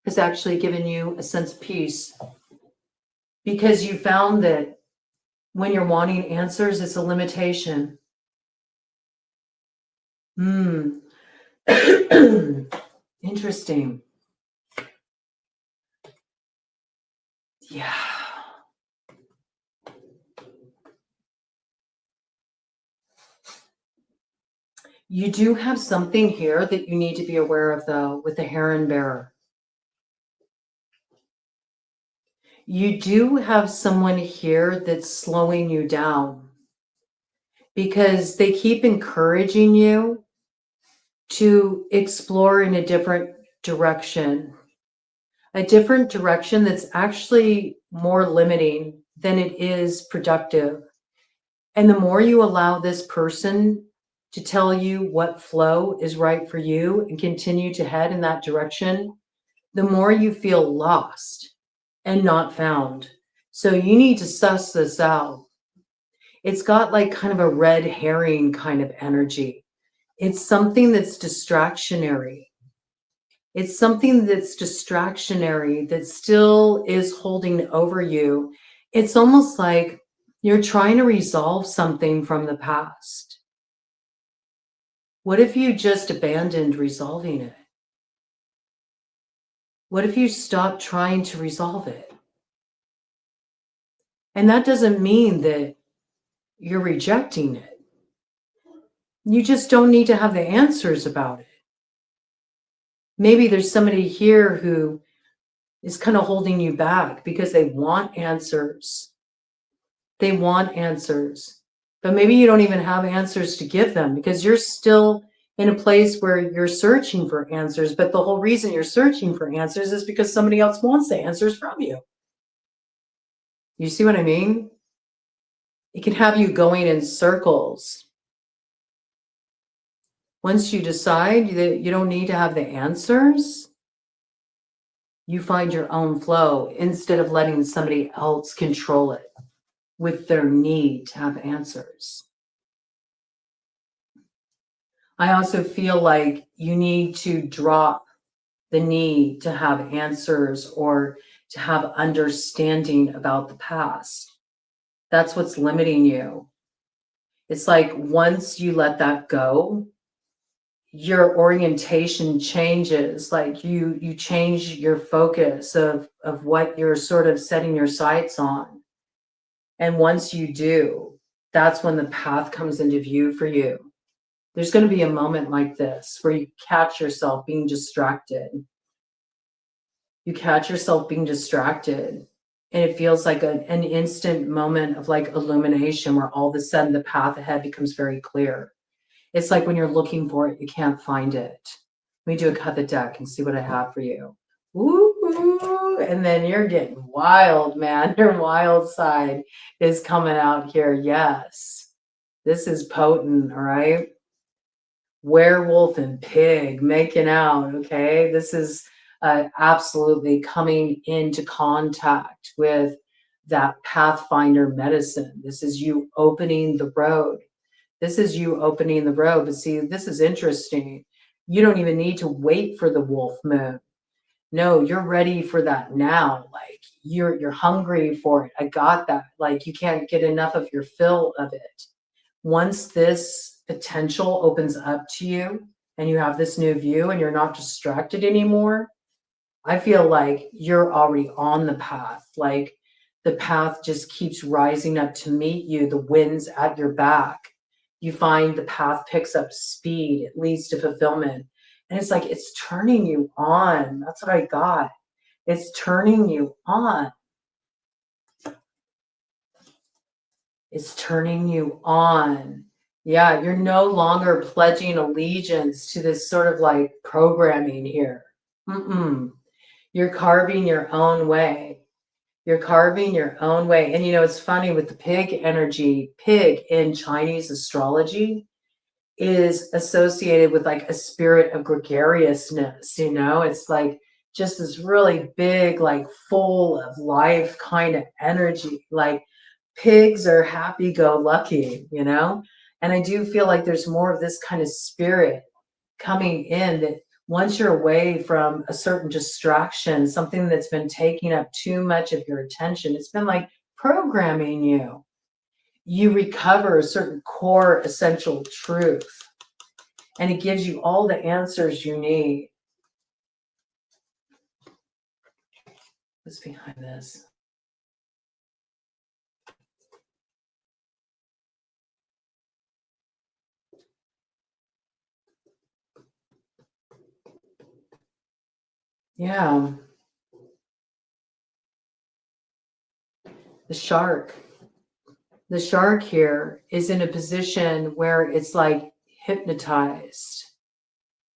has actually given you a sense of peace, because you found that when you're wanting answers, it's a limitation. Interesting. Yeah. You do have something here that you need to be aware of, though, with the heron bearer. You do have someone here that's slowing you down because they keep encouraging you to explore in a different direction that's actually more limiting than it is productive. And the more you allow this person to tell you what flow is right for you and continue to head in that direction, the more you feel lost and not found. So you need to suss this out. It's got like kind of a red herring kind of energy. It's something that's distractionary. It's something that's distractionary that still is holding over you. It's almost like you're trying to resolve something from the past. What if you just abandoned resolving it? What if you stopped trying to resolve it? And that doesn't mean that you're rejecting it. You just don't need to have the answers about it. Maybe there's somebody here who is kind of holding you back because they want answers. They want answers. But maybe you don't even have answers to give them because you're still in a place where you're searching for answers. But the whole reason you're searching for answers is because somebody else wants the answers from you. You see what I mean? It can have you going in circles. Once you decide that you don't need to have the answers, you find your own flow instead of letting somebody else control it with their need to have answers. I also feel like you need to drop the need to have answers or to have understanding about the past. That's what's limiting you. It's like once you let that go, your orientation changes. Like you change your focus of what you're sort of setting your sights on. And once you do, that's when the path comes into view for you. There's going to be a moment like this where you catch yourself being distracted. You catch yourself being distracted, and it feels like an instant moment of like illumination where all of a sudden the path ahead becomes very clear. It's like when you're looking for it, you can't find it. Let me do a cut the deck and see what I have for you. Ooh, and then you're getting wild, man. Your wild side is coming out here. Yes, this is potent, all right? Werewolf and pig making out, okay? This is absolutely coming into contact with that pathfinder medicine. This is you opening the road. This is you opening the road. But see, this is interesting. You don't even need to wait for the wolf moon. No, you're ready for that now. Like you're hungry for it. I got that. Like you can't get enough of your fill of it. Once this potential opens up to you and you have this new view and you're not distracted anymore, I feel like you're already on the path. Like the path just keeps rising up to meet you. The wind's at your back. You find the path picks up speed. It leads to fulfillment. And it's like it's turning you on. That's what I got. It's turning you on. Is turning you on. Yeah, you're no longer pledging allegiance to this sort of like programming here. Mm-mm. You're carving your own way. You're carving your own way. And you know, it's funny with the pig energy, pig in Chinese astrology is associated with like a spirit of gregariousness, you know? It's like just this really big, like full of life kind of energy. Like pigs are happy-go-lucky, you know? And I do feel like there's more of this kind of spirit coming in that once you're away from a certain distraction, something that's been taking up too much of your attention, it's been like programming you. You recover a certain core essential truth, and it gives you all the answers you need. What's behind this? Yeah. The shark. The shark here is in a position where it's like hypnotized.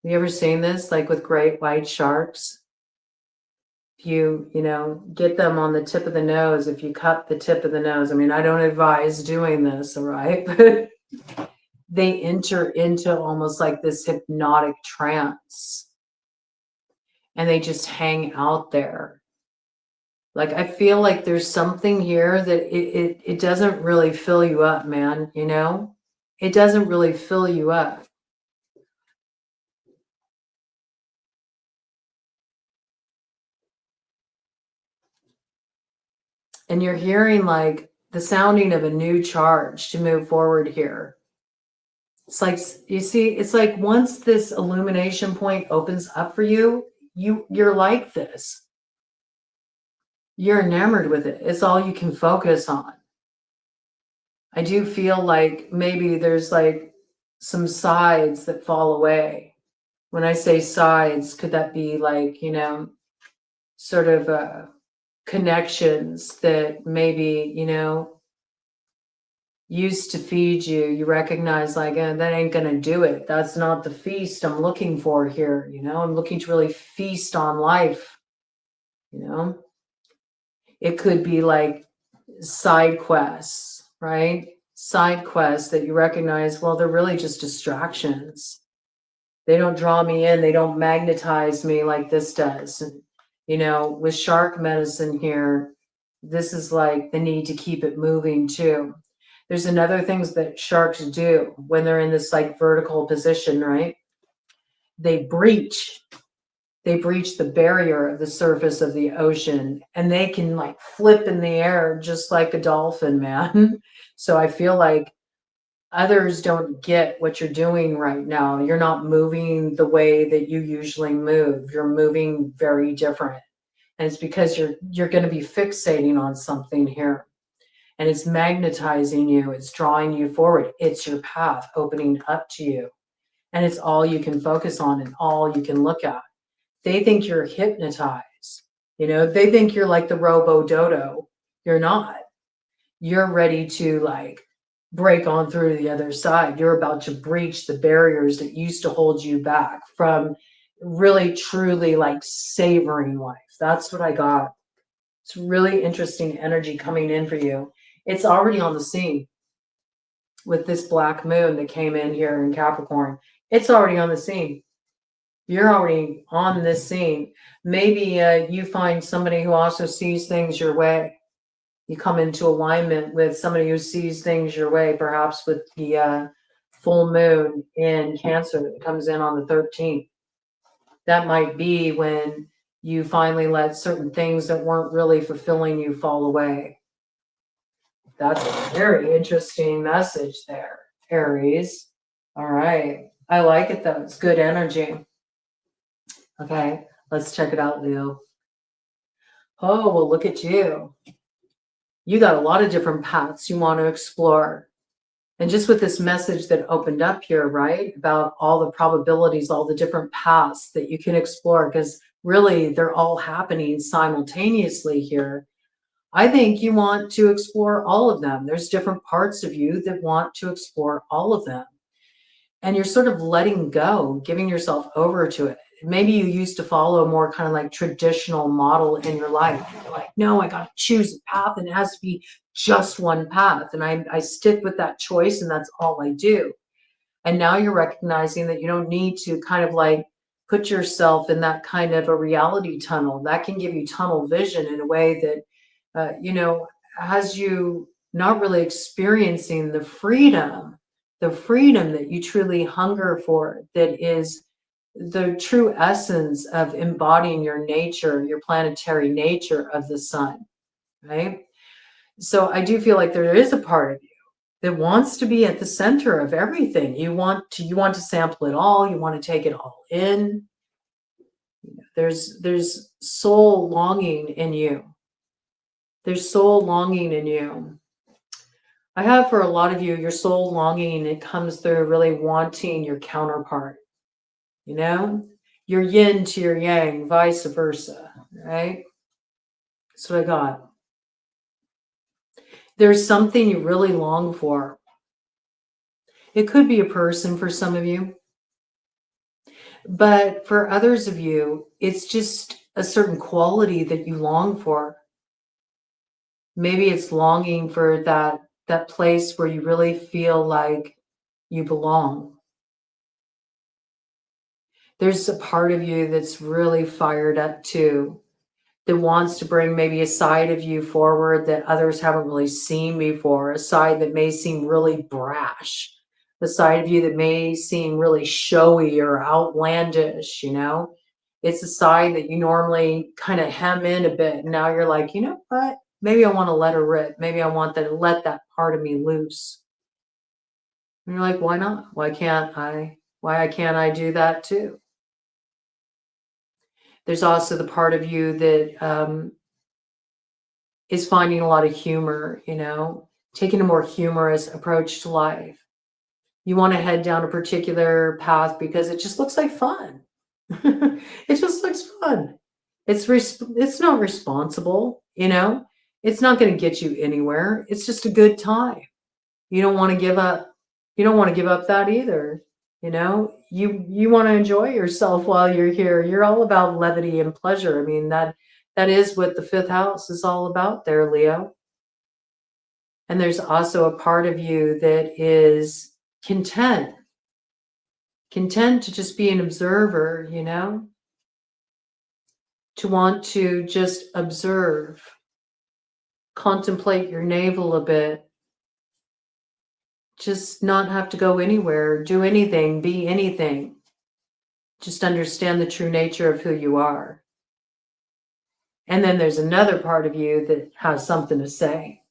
Have you ever seen this, like with great white sharks? If you know, get them on the tip of the nose, if you cut the tip of the nose, I mean, I don't advise doing this, all right? But they enter into almost like this hypnotic trance and they just hang out there. Like, I feel like there's something here that it doesn't really fill you up, man, you know? It doesn't really fill you up. And you're hearing like the sounding of a new charge to move forward here. It's like, you see, it's like once this illumination point opens up for you, you're like this. You're enamored with it. It's all you can focus on. I do feel like maybe there's like some sides that fall away. When I say sides, could that be like, you know, sort of connections that maybe, you know, used to feed you, you recognize like, that ain't gonna do it. That's not the feast I'm looking for here. You know, I'm looking to really feast on life. You know, it could be like side quests, right? Side quests that you recognize, well, they're really just distractions. They don't draw me in. They don't magnetize me like this does. And, you know, with shark medicine here, this is like the need to keep it moving too. There's another things that sharks do when they're in this like vertical position, right? They breach the barrier of the surface of the ocean and they can like flip in the air just like a dolphin, man. So I feel like others don't get what you're doing right now. You're not moving the way that you usually move. You're moving very different. And it's because you're going to be fixating on something here. And it's magnetizing you. It's drawing you forward. It's your path opening up to you. And it's all you can focus on and all you can look at. They think you're hypnotized. You know, they think you're like the robo-dodo. You're not. You're ready to like break on through to the other side. You're about to breach the barriers that used to hold you back from really, truly like savoring life. That's what I got. It's really interesting energy coming in for you. It's already on the scene with this black moon that came in here in Capricorn. It's already on the scene. You're already on this scene. Maybe you find somebody who also sees things your way. You come into alignment with somebody who sees things your way, perhaps with the full moon in Cancer that comes in on the 13th. That might be when you finally let certain things that weren't really fulfilling you fall away. That's a very interesting message there, Aries. All right. I like it though. It's good energy. Okay, let's check it out, Leo. Oh, well, look at you. You got a lot of different paths you want to explore. And just with this message that opened up here, right, about all the probabilities, all the different paths that you can explore, because really they're all happening simultaneously here. I think you want to explore all of them. There's different parts of you that want to explore all of them. And you're sort of letting go, giving yourself over to it. Maybe you used to follow a more kind of like traditional model in your life. You're like, no, I got to choose a path and it has to be just one path. And I stick with that choice and that's all I do. And now you're recognizing that you don't need to kind of like put yourself in that kind of a reality tunnel. That can give you tunnel vision in a way that, you know, has you not really experiencing the freedom that you truly hunger for, that is the true essence of embodying your nature, your planetary nature of the sun, right? So I do feel like there is a part of you that wants to be at the center of everything. You want to sample it all. You want to take it all in. There's soul longing in you. There's soul longing in you. I have for a lot of you, your soul longing, it comes through really wanting your counterpart. You know, your yin to your yang, vice versa, right? That's what I got. There's something you really long for. It could be a person for some of you, but for others of you, it's just a certain quality that you long for. Maybe it's longing for that place where you really feel like you belong. There's a part of you that's really fired up too, that wants to bring maybe a side of you forward that others haven't really seen before, a side that may seem really brash, the side of you that may seem really showy or outlandish, you know? It's a side that you normally kind of hem in a bit. And now you're like, you know what? Maybe I want to let her rip. Maybe I want to let that part of me loose. And you're like, why not? Why can't I? Why can't I do that too? There's also the part of you that is finding a lot of humor, you know, taking a more humorous approach to life. You want to head down a particular path because it just looks like fun. It just looks fun. It's not responsible, you know. It's not going to get you anywhere. It's just a good time. You don't want to give up. You don't want to give up that either. You know, you want to enjoy yourself while you're here. You're all about levity and pleasure. I mean, that is what the fifth house is all about there, Leo. And there's also a part of you that is content to just be an observer, you know, to want to just observe, contemplate your navel a bit, just not have to go anywhere, do anything, be anything. Just understand the true nature of who you are. And then there's another part of you that has something to say,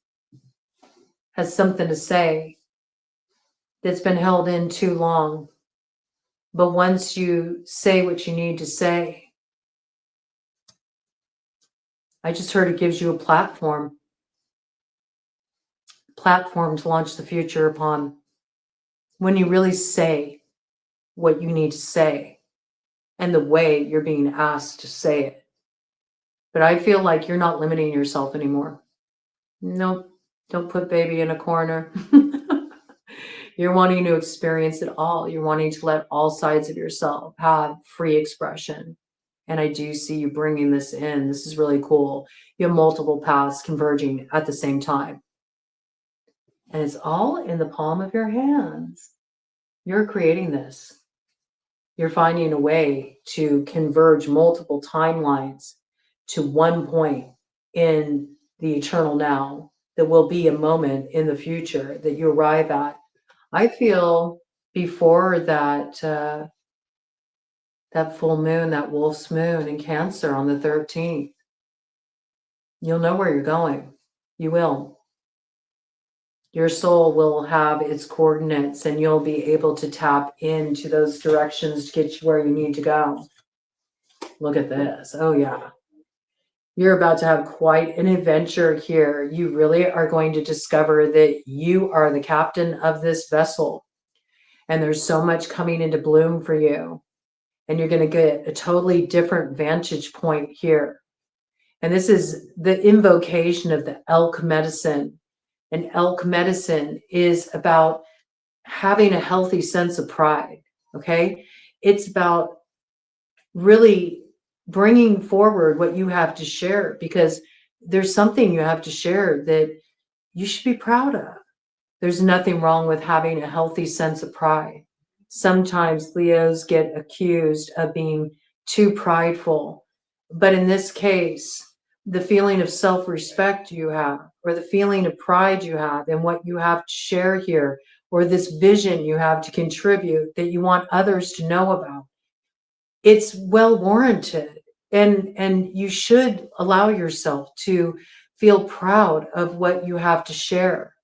that's been held in too long. But once you say what you need to say, I just heard it gives you a platform to launch the future upon. When you really say what you need to say and the way you're being asked to say it. But I feel like you're not limiting yourself anymore. Nope, don't put baby in a corner. You're wanting to experience it all. You're wanting to let all sides of yourself have free expression. And I do see you bringing this in. This is really cool. You have multiple paths converging at the same time. And it's all in the palm of your hands. You're creating this. You're finding a way to converge multiple timelines to one point in the eternal now. That will be a moment in the future that you arrive at. I feel before that full moon, that wolf's moon in Cancer on the 13th, you'll know where you're going. You will. Your soul will have its coordinates and you'll be able to tap into those directions to get you where you need to go. Look at this. Oh, yeah. You're about to have quite an adventure here. You really are going to discover that you are the captain of this vessel. And there's so much coming into bloom for you. And you're going to get a totally different vantage point here. And this is the invocation of the elk medicine. And elk medicine is about having a healthy sense of pride, okay? It's about really bringing forward what you have to share, because there's something you have to share that you should be proud of. There's nothing wrong with having a healthy sense of pride. Sometimes Leos get accused of being too prideful. But in this case, the feeling of self-respect you have, or the feeling of pride you have in what you have to share here, or this vision you have to contribute that you want others to know about, it's well warranted. And you should allow yourself to feel proud of what you have to share.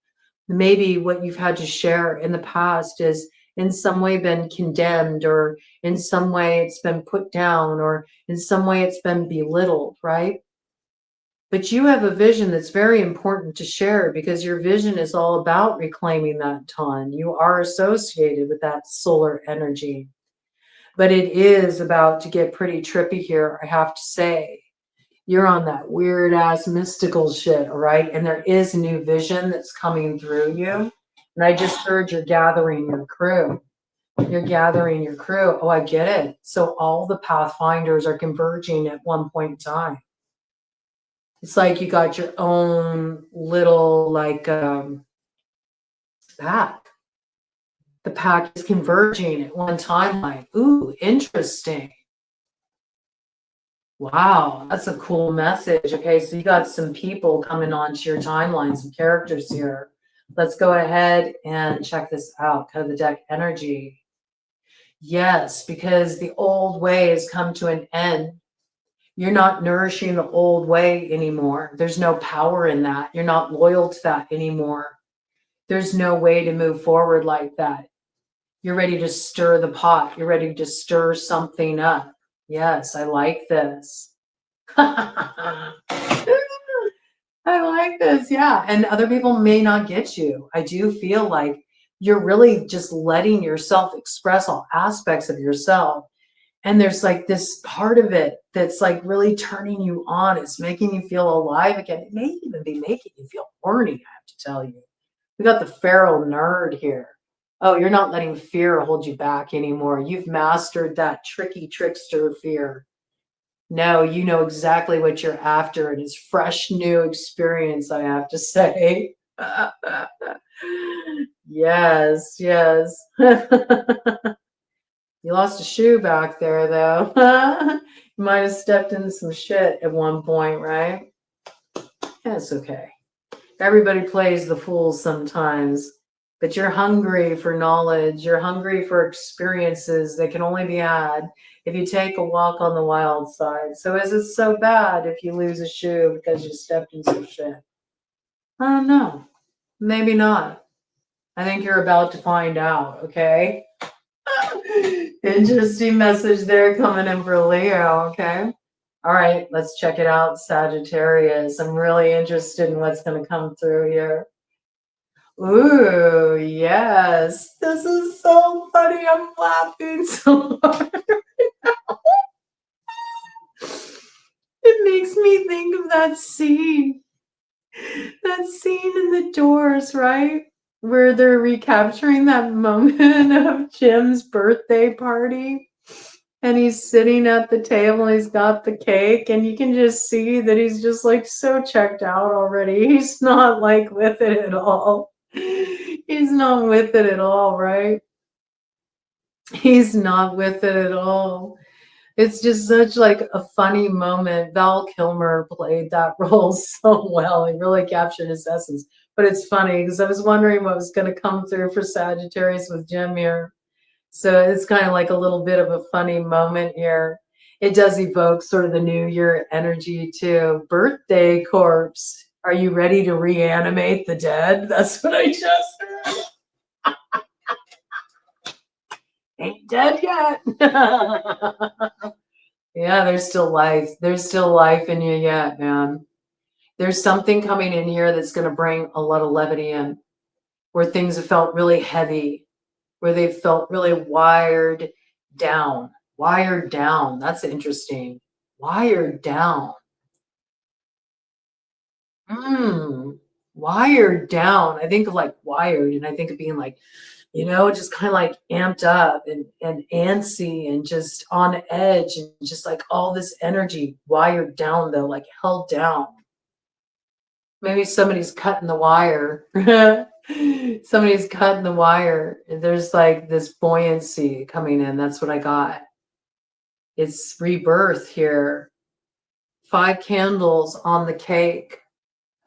Maybe what you've had to share in the past is in some way been condemned, or in some way it's been put down, or in some way it's been belittled, right? But you have a vision that's very important to share, because your vision is all about reclaiming that ton. You are associated with that solar energy. But it is about to get pretty trippy here, I have to say. You're on that weird ass mystical shit, all right? And there is new vision that's coming through you. And I just heard you're gathering your crew. You're gathering your crew. Oh, I get it. So all the pathfinders are converging at one point in time. It's like you got your own little like pack. The pack is converging at one timeline. Ooh, interesting. Wow, that's a cool message. Okay, so you got some people coming onto your timeline, some characters here. Let's go ahead and check this out. Cut of the deck energy. Yes, because the old way has come to an end. You're not nourishing the old way anymore. There's no power in that. You're not loyal to that anymore. There's no way to move forward like that. You're ready to stir the pot. You're ready to stir something up. Yes, I like this. I like this. Yeah. And other people may not get you. I do feel like you're really just letting yourself express all aspects of yourself. And there's like this part of it that's like really turning you on. It's making you feel alive again. It may even be making you feel horny, I have to tell you. We got the feral nerd here. Oh, you're not letting fear hold you back anymore. You've mastered that tricky trickster fear. No, you know exactly what you're after, and it's fresh new experience, I have to say. Yes, yes. You lost a shoe back there, though. You might have stepped into some shit at one point, right? That's okay. Everybody plays the fool sometimes, but you're hungry for knowledge. You're hungry for experiences that can only be had if you take a walk on the wild side. So is it so bad if you lose a shoe because you stepped in some shit? I don't know. Maybe not. I think you're about to find out, okay? Interesting message there coming in for Leo, okay? All right, let's check it out, Sagittarius. I'm really interested in what's going to come through here. Ooh, yes. This is so funny. I'm laughing so hard. It makes me think of that scene. That scene in The Doors, right? Where they're recapturing that moment of Jim's birthday party. And he's sitting at the table, he's got the cake, and you can just see that he's just like so checked out already. He's not like with it at all. He's not with it at all, right? He's not with it at all. It's just such like a funny moment. Val Kilmer played that role so well. He really captured his essence. But it's funny because I was wondering what was going to come through for Sagittarius with Jim here. So it's kind of like a little bit of a funny moment here. It does evoke sort of the New Year energy too. Birthday corpse. Are you ready to reanimate the dead? That's what I just heard. Ain't dead yet. Yeah, there's still life. There's still life in you yet, man. There's something coming in here that's going to bring a lot of levity in, where things have felt really heavy, where they felt really wired down. Wired down. That's interesting. Wired down. Wired down. I think of like wired, and I think of being like, just kind of like amped up and antsy and just on edge and just like all this energy wired down though, like held down. Maybe somebody's cutting the wire. Somebody's cutting the wire. There's like this buoyancy coming in. That's what I got. It's rebirth here. 5 candles on the cake.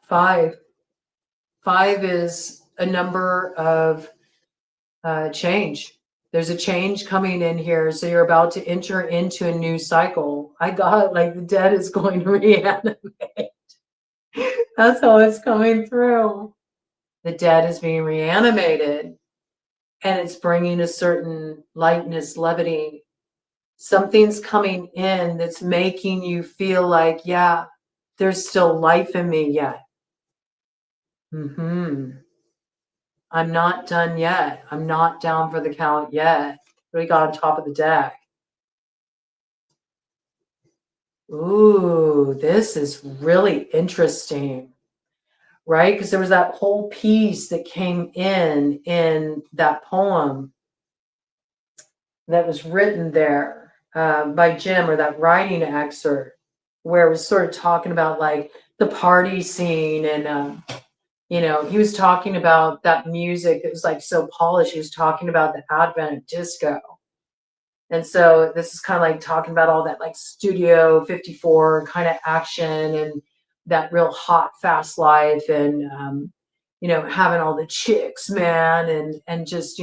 5. 5 is a number of change. There's a change coming in here. So you're about to enter into a new cycle. I got like the dead is going to reanimate. That's how it's coming through. The dead is being reanimated, and it's bringing a certain lightness, levity. Something's coming in that's making you feel like, yeah, there's still life in me yet. I'm not done yet. I'm not down for the count yet. What do we got on top of the deck? Ooh, this is really interesting, right? Because there was that whole piece that came in that poem that was written there by Jim, or that writing excerpt, where it was sort of talking about like the party scene, and he was talking about that music that was like so polished. He was talking about the advent of disco. And so this is kind of like talking about all that like Studio 54 kind of action, and that real hot, fast life, and having all the chicks, man, and just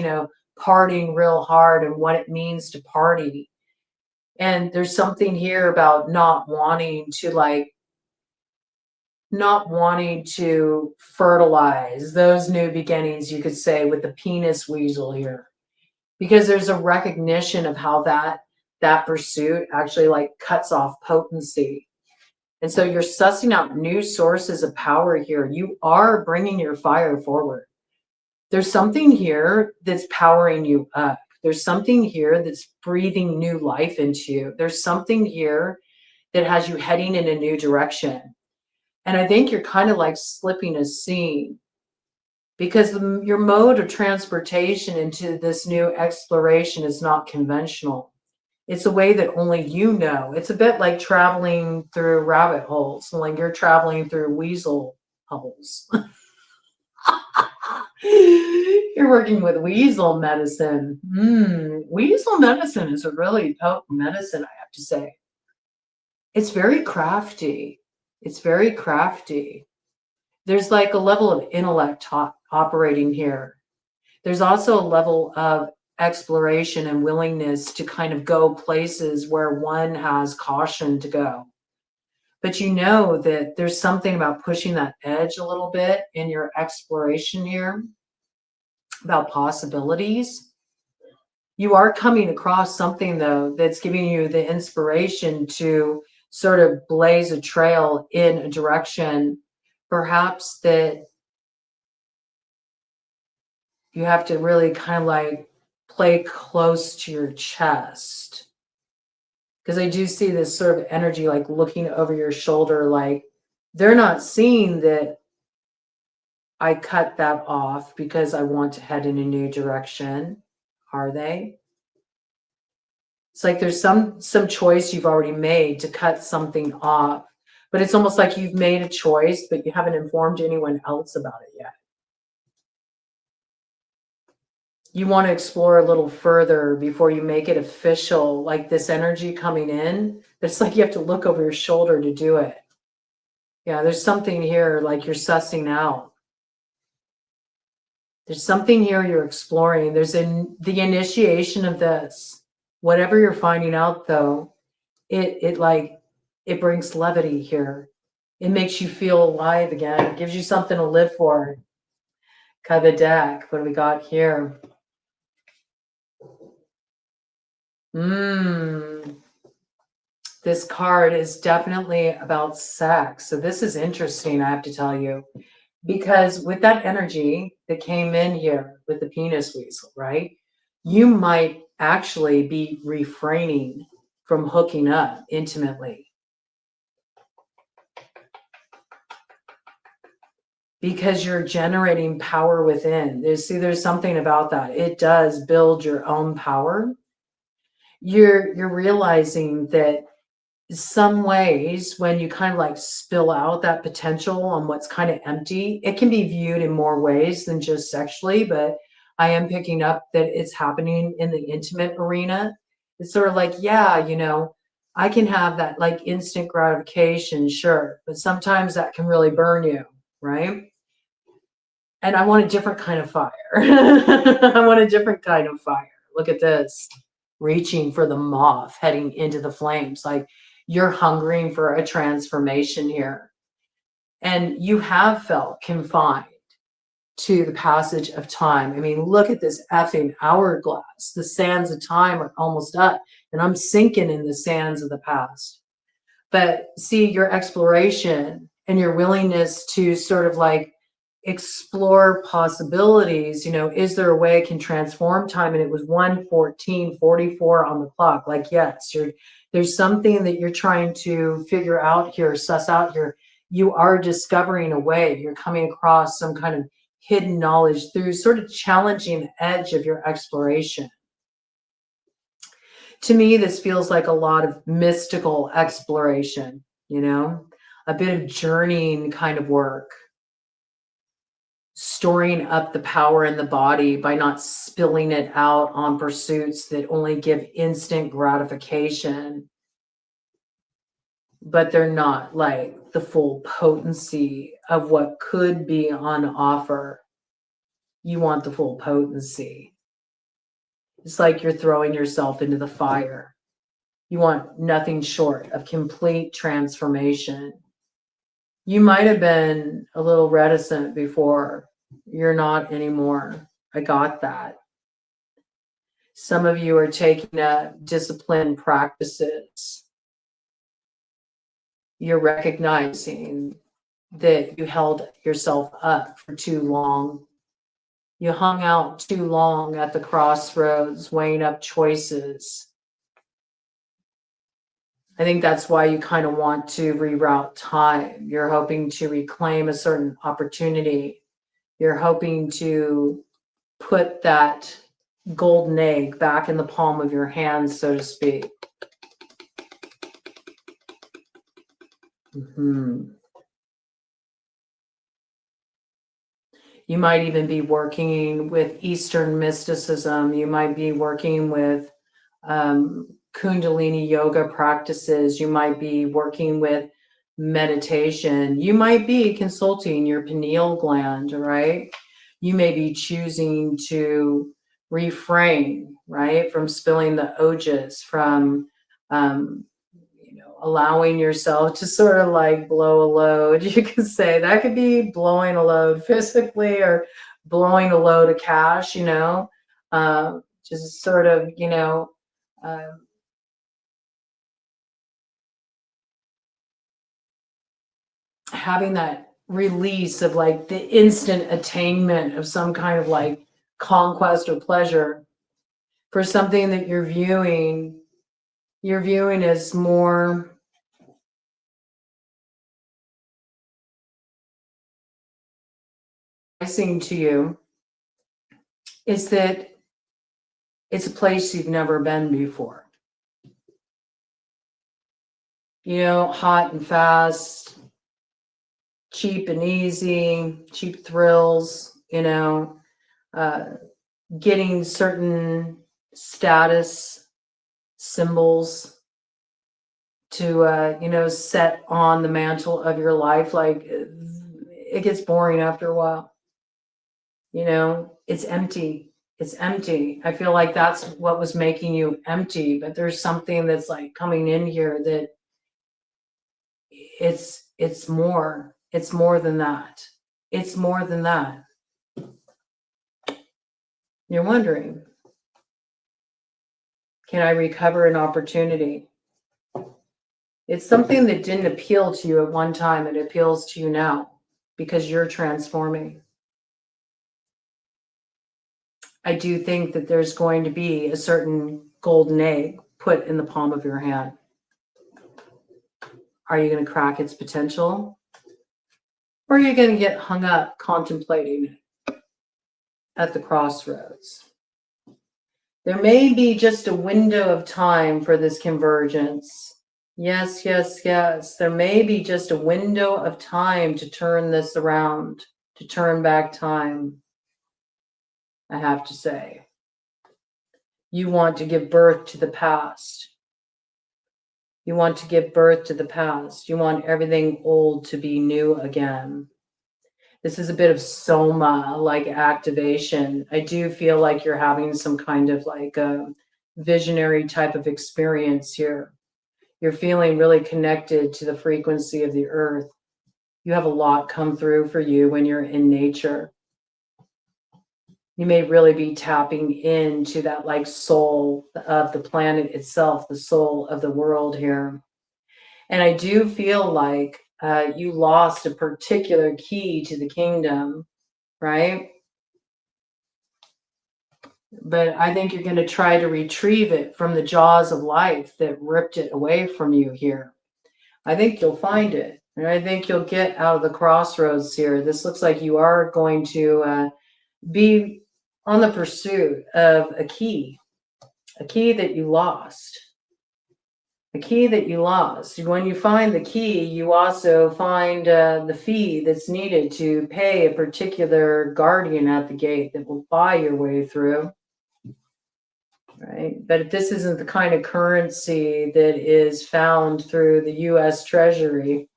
partying real hard, and what it means to party. And there's something here about not wanting to fertilize those new beginnings, you could say, with the penis weasel here, because there's a recognition of how that pursuit actually like cuts off potency. And so you're sussing out new sources of power here. You are bringing your fire forward. There's something here that's powering you up. There's something here that's breathing new life into you. There's something here that has you heading in a new direction. And I think you're kind of like slipping a scene, because your mode of transportation into this new exploration is not conventional. It's a way that only you know. It's a bit like traveling through rabbit holes, like you're traveling through weasel holes. You're working with weasel medicine. Weasel medicine is a really potent medicine, I have to say. It's very crafty. It's very crafty. There's like a level of intellect operating here. There's also a level of exploration and willingness to kind of go places where one has caution to go. But you know that there's something about pushing that edge a little bit in your exploration here, about possibilities. You are coming across something, though, that's giving you the inspiration to sort of blaze a trail in a direction, perhaps that you have to really kind of like play close to your chest. Because I do see this sort of energy like looking over your shoulder, like they're not seeing that I cut that off because I want to head in a new direction, are they? It's like there's some choice you've already made to cut something off, but it's almost like you've made a choice, but you haven't informed anyone else about it yet. You want to explore a little further before you make it official, like this energy coming in. It's like you have to look over your shoulder to do it. Yeah, there's something here like you're sussing out. There's something here you're exploring. There's the initiation of this. Whatever you're finding out, though, it brings levity here. It makes you feel alive again. It gives you something to live for. Cut the deck. What do we got here? This card is definitely about sex. So this is interesting, I have to tell you, because with that energy that came in here with the penis weasel, right? You might actually be refraining from hooking up intimately, because you're generating power within. There's something about that. It does build your own power. You're realizing that some ways when you kind of like spill out that potential on what's kind of empty, it can be viewed in more ways than just sexually, but I am picking up that it's happening in the intimate arena. It's sort of like, yeah, I can have that like instant gratification, sure, but sometimes that can really burn you, right? And I want a different kind of fire. I want a different kind of fire. Look at this. Reaching for the moth, heading into the flames. Like you're hungering for a transformation here. And you have felt confined to the passage of time. I mean, look at this effing hourglass. The sands of time are almost up, and I'm sinking in the sands of the past. But see, your exploration and your willingness to sort of like explore possibilities, is there a way I can transform time? And it was 1:14:44 on the clock. Like, yes, There's something that you're trying to figure out here, suss out here. You are discovering a way. You're coming across some kind of hidden knowledge through sort of challenging the edge of your exploration. To me, this feels like a lot of mystical exploration, you know, a bit of journeying kind of work, storing up the power in the body by not spilling it out on pursuits that only give instant gratification, but they're not like the full potency of what could be on offer. You want the full potency. It's like you're throwing yourself into the fire. You want nothing short of complete transformation. You might have been a little reticent before. You're not anymore. I got that. Some of you are taking disciplined practices. You're recognizing that you held yourself up for too long. You hung out too long at the crossroads, weighing up choices. I think that's why you kind of want to reroute time. You're hoping to reclaim a certain opportunity. You're hoping to put that golden egg back in the palm of your hand, so to speak. You might even be working with Eastern mysticism. You might be working with Kundalini yoga practices. You might be working with meditation. You might be consulting your pineal gland, right? You may be choosing to refrain, right, from spilling the ojas, from allowing yourself to sort of like blow a load. You could say that could be blowing a load physically or blowing a load of cash, just sort of, having that release of like the instant attainment of some kind of like conquest or pleasure for something that you're viewing as more to you, is that it's a place you've never been before. Hot and fast, cheap and easy, cheap thrills, getting certain status symbols to, set on the mantle of your life. Like, it gets boring after a while. It's empty. It's empty. I feel like that's what was making you empty, but there's something that's like coming in here that it's more than that. It's more than that. You're wondering, can I recover an opportunity? It's something that didn't appeal to you at one time. It appeals to you now because you're transforming. I do think that there's going to be a certain golden egg put in the palm of your hand. Are you going to crack its potential? Or are you going to get hung up contemplating it at the crossroads? There may be just a window of time for this convergence. Yes, yes, yes. There may be just a window of time to turn this around, to turn back time. I have to say, you want to give birth to the past. You want to give birth to the past. You want everything old to be new again. This is a bit of soma, like activation. I do feel like you're having some kind of like a visionary type of experience here. You're feeling really connected to the frequency of the earth. You have a lot come through for you when you're in nature. You may really be tapping into that like soul of the planet itself, the soul of the world here. And I do feel like you lost a particular key to the kingdom, right? But I think you're going to try to retrieve it from the jaws of life that ripped it away from you here. I think you'll find it. And I think you'll get out of the crossroads here. This looks like you are going to be on the pursuit of a key that you lost. The key that you lost. When you find the key, you also find the fee that's needed to pay a particular guardian at the gate that will buy your way through. Right? But this isn't the kind of currency that is found through the U.S. Treasury.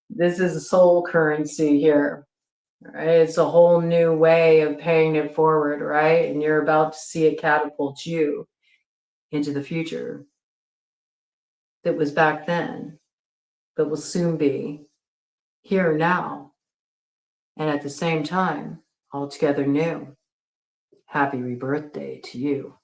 This is a soul currency here. Right? It's a whole new way of paying it forward, right? And you're about to see it catapult you into the future that was back then, but will soon be here now, and at the same time, altogether new. Happy rebirthday to you.